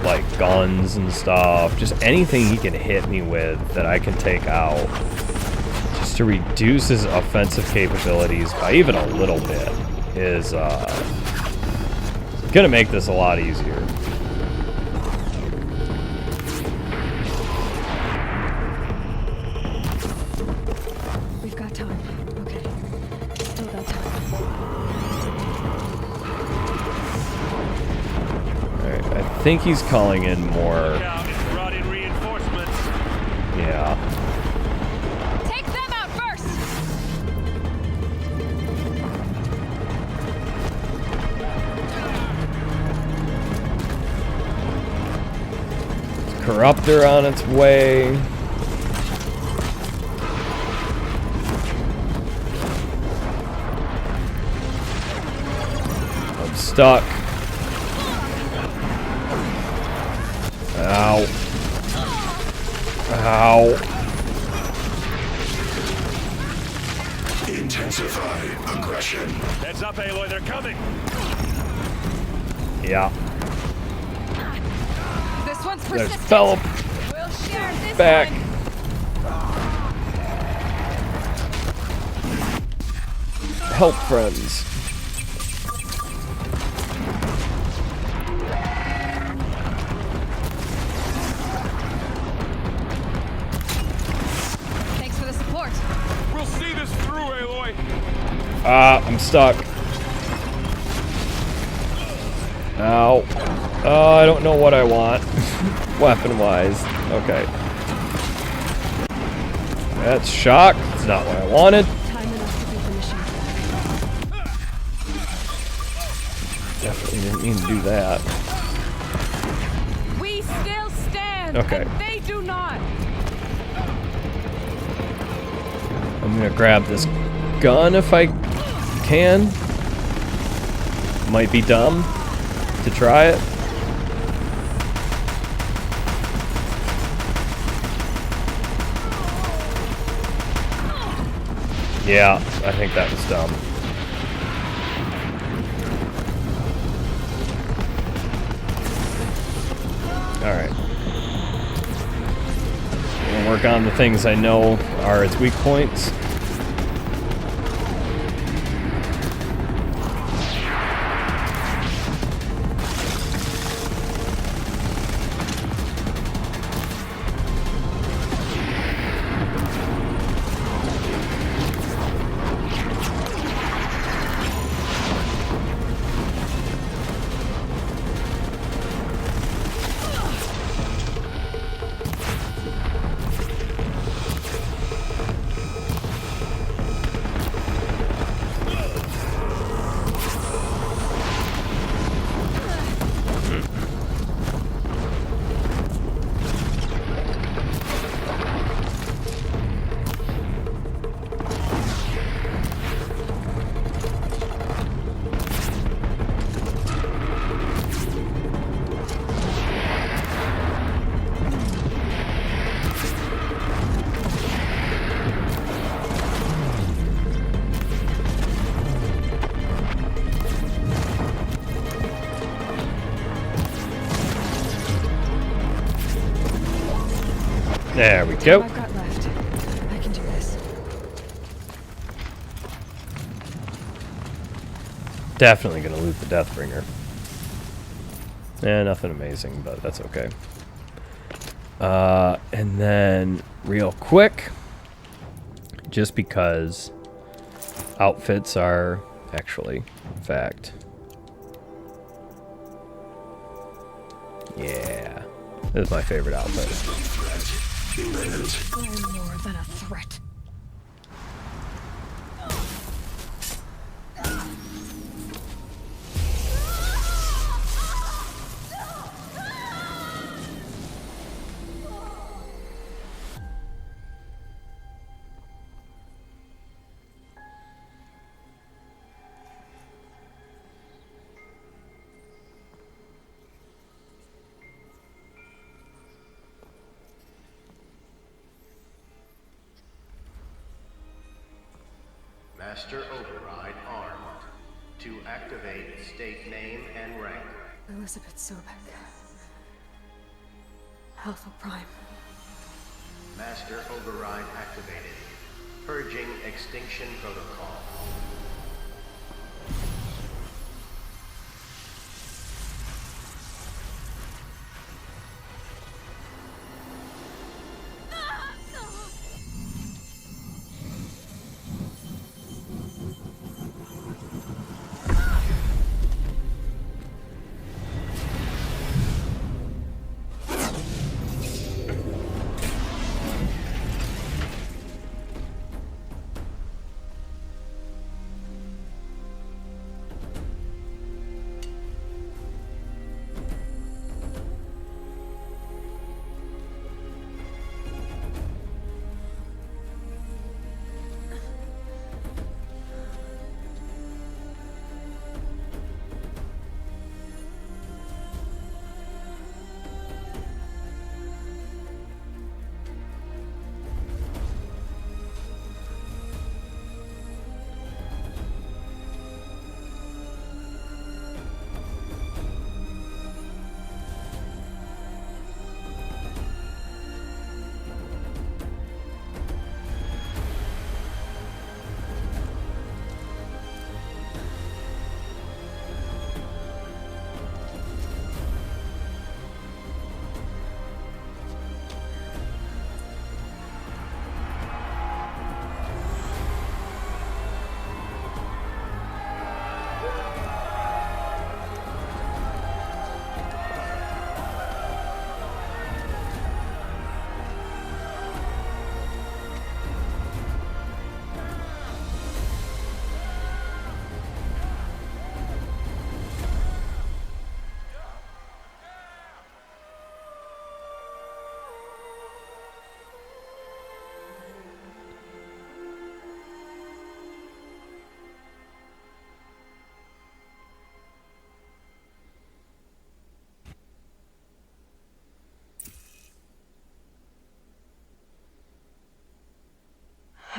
S1: like, guns and stuff. Just anything he can hit me with that I can take out. Just to reduce his offensive capabilities by even a little bit is gonna make this a lot easier.
S2: We've got time. Okay. Still got time.
S1: Alright, I think he's calling in more. Yeah.
S5: Take them out first.
S1: Corruptor on its way. stuck. Ow. Ow.
S10: Intensify aggression.
S3: Heads up, Aloy, they're coming.
S1: Yeah.
S5: This one's
S1: There's
S5: persistent.
S1: Philip.
S5: We'll share this
S1: Back.
S5: one.
S1: Help, friends.
S5: Thanks for the support.
S3: We'll see this through, Aloy.
S1: I'm stuck. Ow. I don't know what I want. Weapon-wise. Okay. That's shock. It's not what I wanted.
S2: Time enough to beat the machine.
S1: Definitely didn't mean to do that.
S5: We still stand.
S1: Okay.
S5: And they do not.
S1: I'm gonna grab this gun if I can. Might be dumb to try it. Yeah, I think that was dumb. Alright. We'll work on the things I know are its weak points. There we go.
S2: I've got left. I can do this.
S1: Definitely gonna loot the Deathbringer. Nothing amazing, but that's okay. And then real quick, just because outfits are actually fact. Yeah, this is my favorite outfit.
S2: I'm more than a threat.
S11: Master Override armed. To activate, state name and rank.
S2: Elizabeth Sobek. Alpha Prime.
S11: Master Override activated. Purging extinction protocol.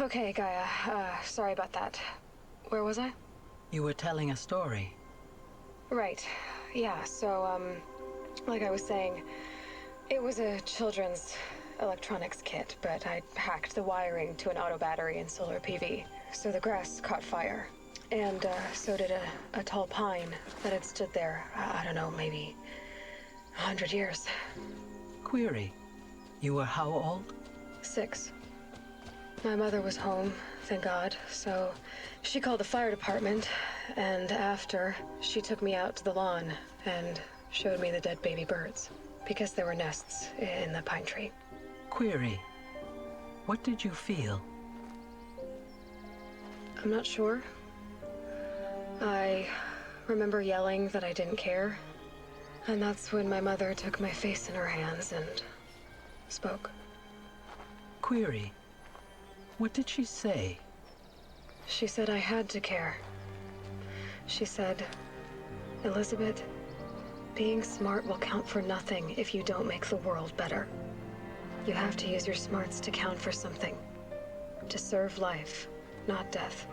S2: Okay, Gaia. Sorry about that. Where was I?
S12: You were telling a story.
S2: Right. Yeah, so, like I was saying, it was a children's electronics kit, but I hacked the wiring to an auto battery and solar PV. So the grass caught fire. And, so did a tall pine that had stood there, I don't know, maybe 100 years.
S12: Query. You were how old?
S2: 6. My mother was home, thank God, so she called the fire department, and after, she took me out to the lawn and showed me the dead baby birds, because there were nests in the pine tree.
S12: Query. What did you feel?
S2: I'm not sure. I remember yelling that I didn't care, and that's when my mother took my face in her hands and spoke.
S12: Query. What did she say?
S2: She said I had to care. She said, Elizabeth, being smart will count for nothing if you don't make the world better. You have to use your smarts to count for something. To serve life, not death.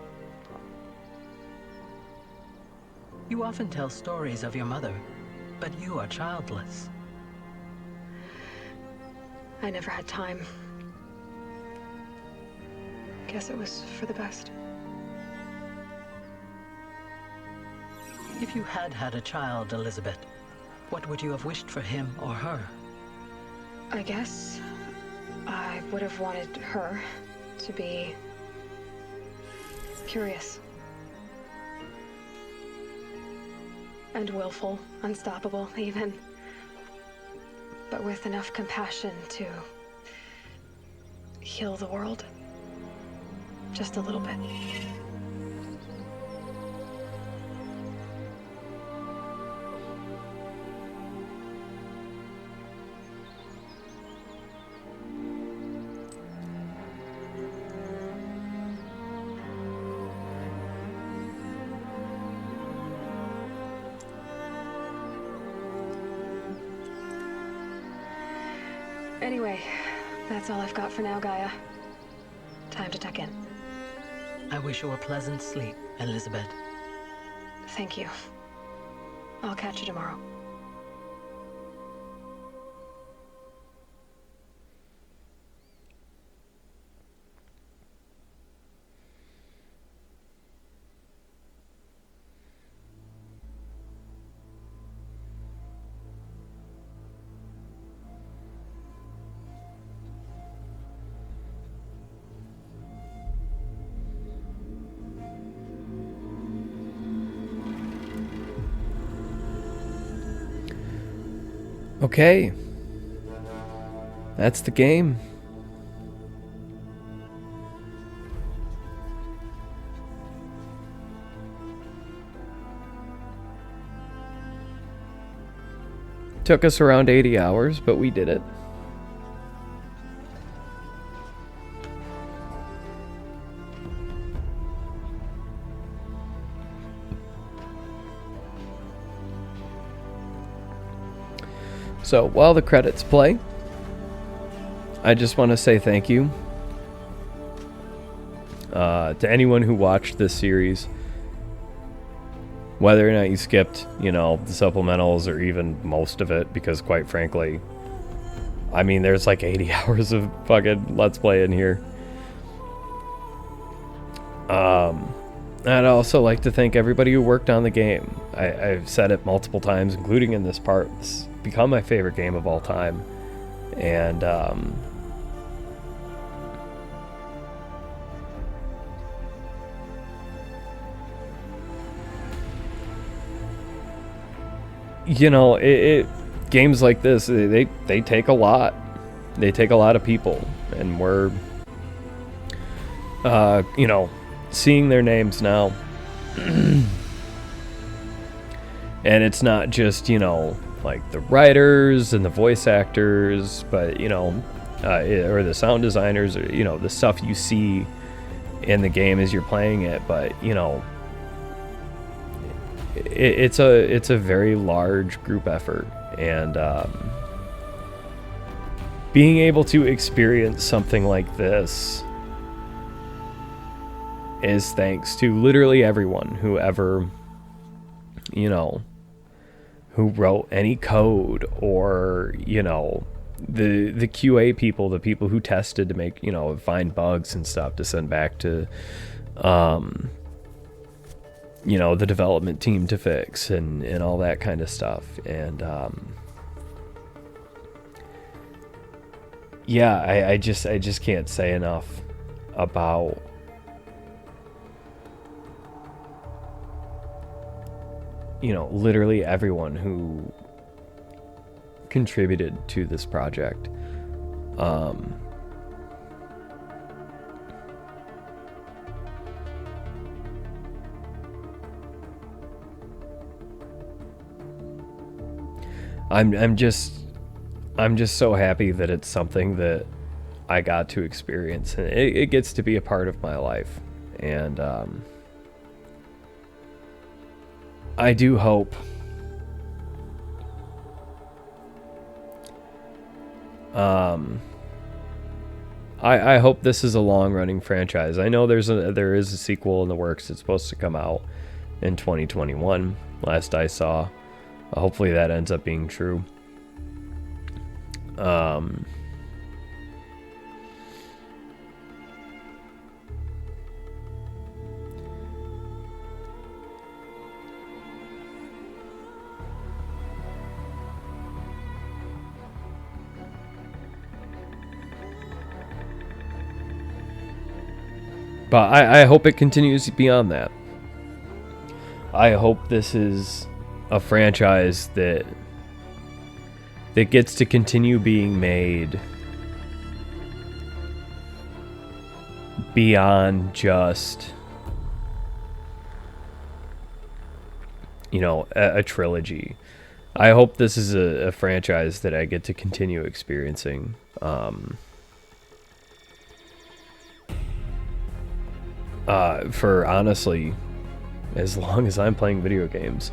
S12: You often tell stories of your mother, but you are childless.
S2: I never had time. Guess it was for the best.
S12: If you had had a child, Elizabeth, what would you have wished for him or her?
S2: I guess I would have wanted her to be curious. And willful, unstoppable, even. But with enough compassion to heal the world. Just a little bit. Anyway, that's all I've got for now, Gaia. Time to tuck in.
S12: I wish you a pleasant sleep, Elizabeth.
S2: Thank you. I'll catch you tomorrow.
S1: Okay. That's the game. Took us around 80 hours, but we did it. So, while the credits play, I just want to say thank you to anyone who watched this series. Whether or not you skipped, the supplementals or even most of it, because quite frankly, I mean, there's like 80 hours of fucking Let's Play in here. I'd also like to thank everybody who worked on the game. I've said it multiple times, including in this part. It's become my favorite game of all time. And, games like this, they take a lot. They take a lot of people. And we're, seeing their names now. And it's not just, like the writers and the voice actors, but, or the sound designers, or, the stuff you see in the game as you're playing it. But, it's a very large group effort. And being able to experience something like this is thanks to literally everyone who ever, you know, who wrote any code, or, you know, the QA people, the people who tested to make, you know, find bugs and stuff to send back to, you know, the development team to fix, and all that kind of stuff. And yeah, I just can't say enough about you know, literally everyone who contributed to this project. I'm just so happy that it's something that I got to experience, and it gets to be a part of my life. And I do hope I hope this is a long-running franchise. I know there is a sequel in the works. It's supposed to come out in 2021, last I saw. Hopefully that ends up being true. But I hope it continues beyond that. I hope this is a franchise that gets to continue being made beyond just, you know, a trilogy. I hope this is a franchise that I get to continue experiencing. For honestly, as long as I'm playing video games.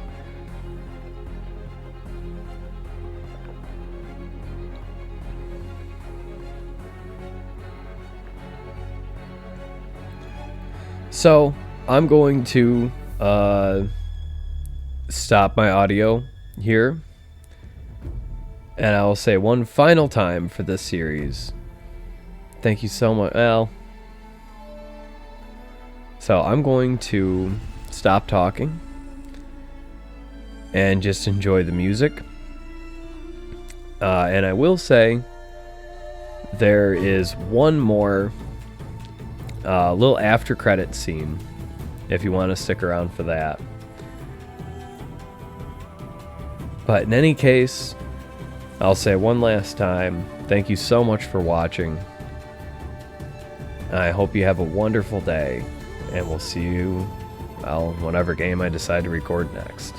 S1: So I'm going to stop my audio here, and I'll say one final time for this series. Thank you so much. Well, so I'm going to stop talking and just enjoy the music. And I will say there is one more little after credit scene if you want to stick around for that. But in any case, I'll say one last time, thank you so much for watching. I hope you have a wonderful day, and we'll see you, well, whatever game I decide to record next.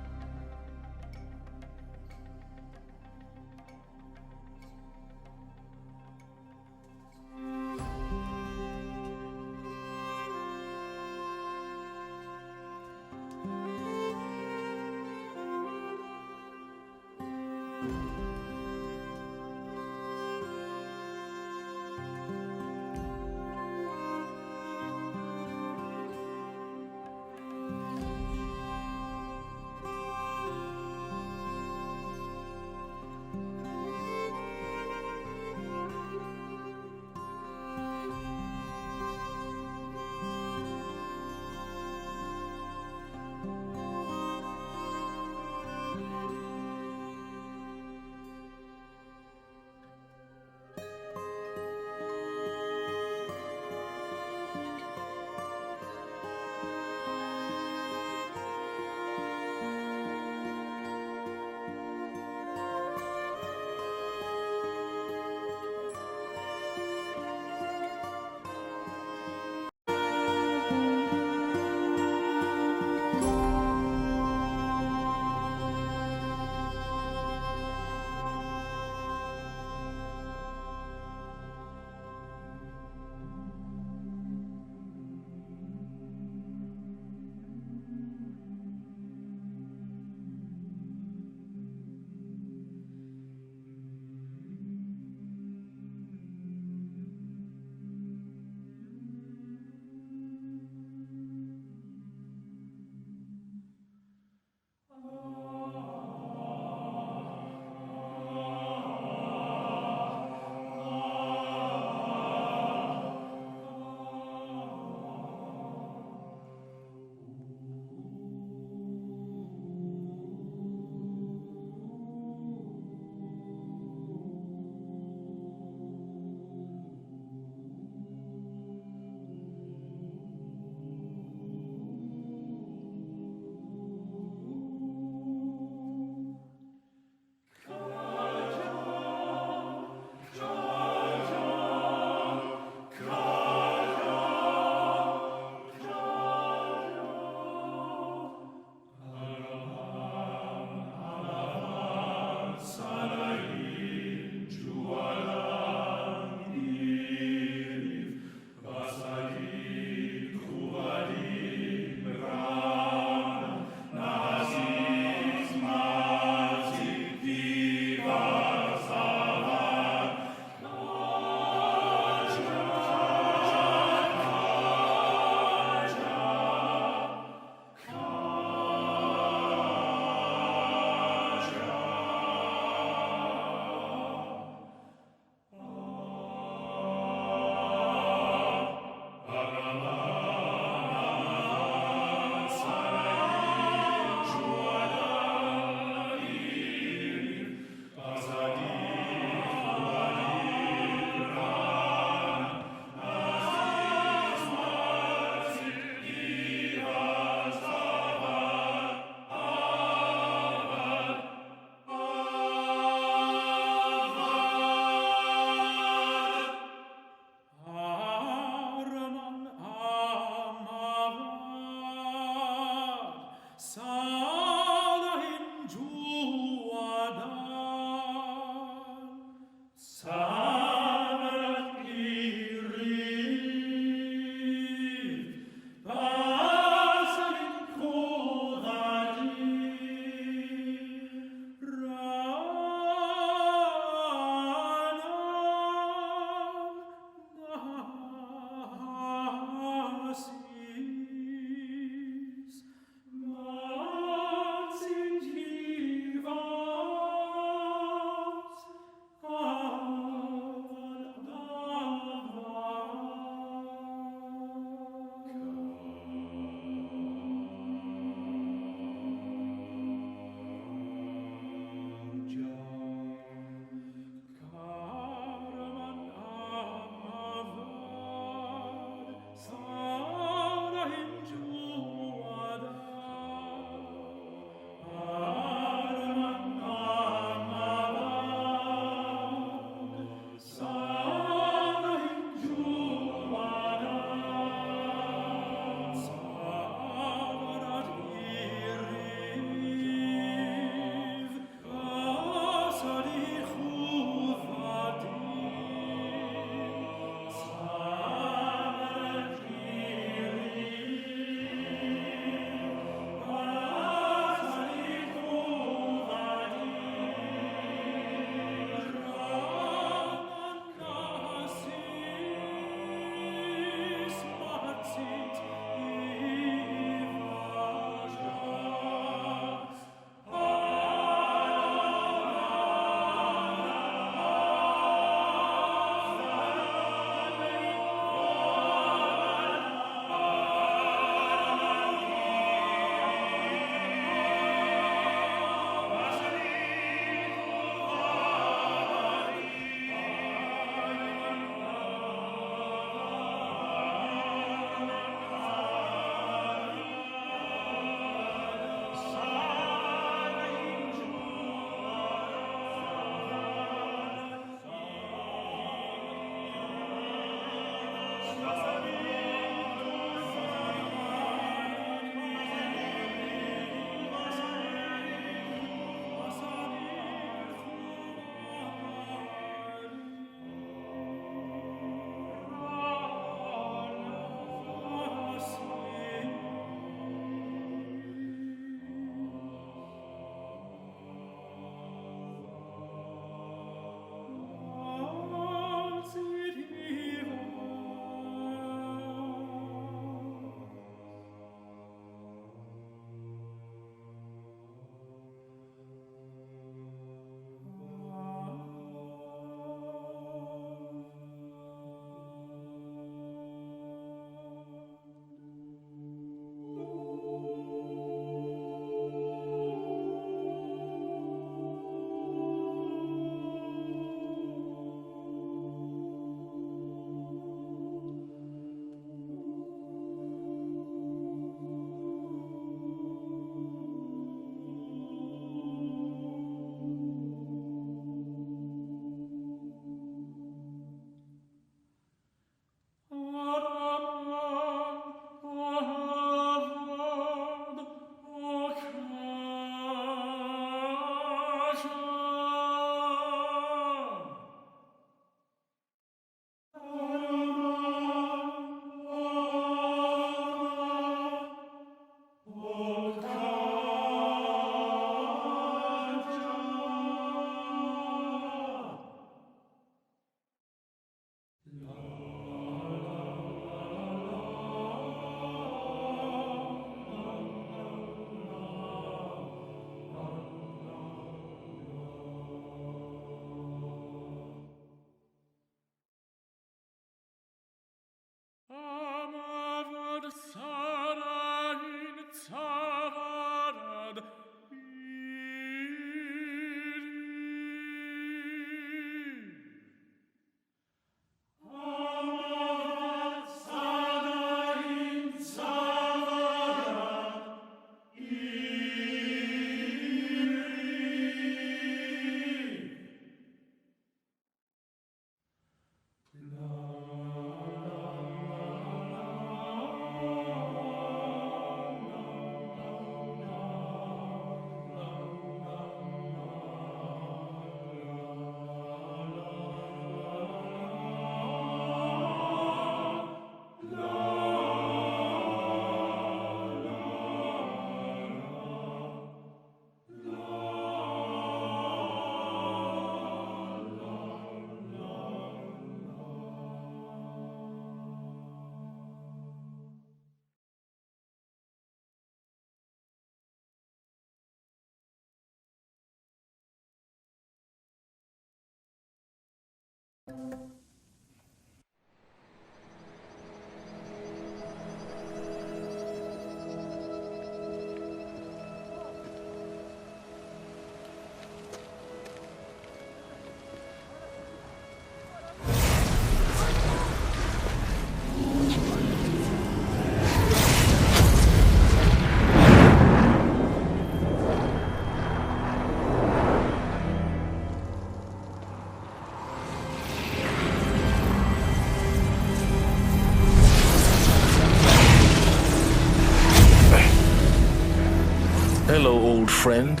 S10: friend,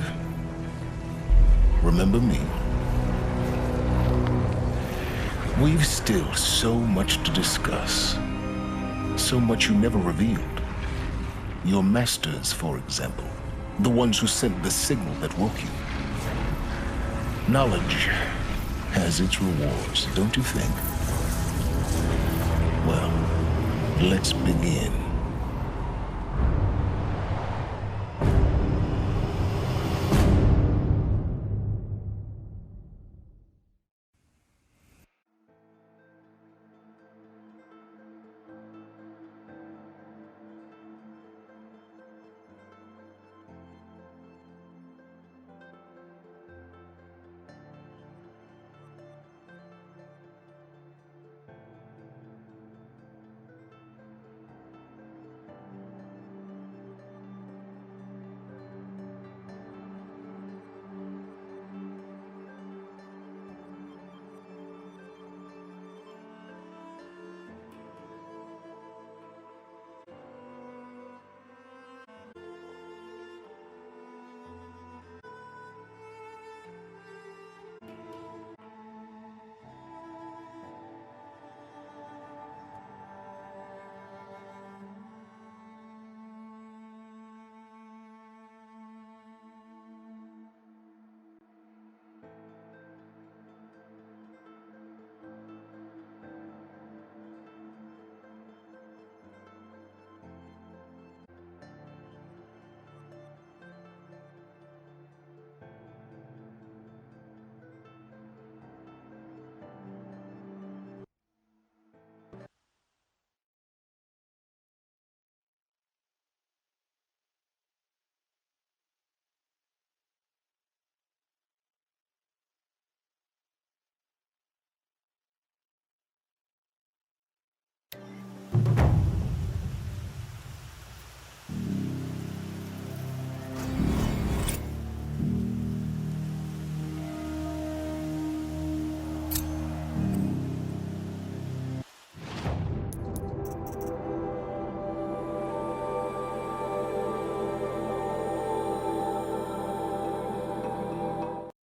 S10: remember me. We've still so much to discuss. So much you never revealed. Your masters, for example. The ones who sent the signal that woke you. Knowledge has its rewards, don't you think? Well, let's begin.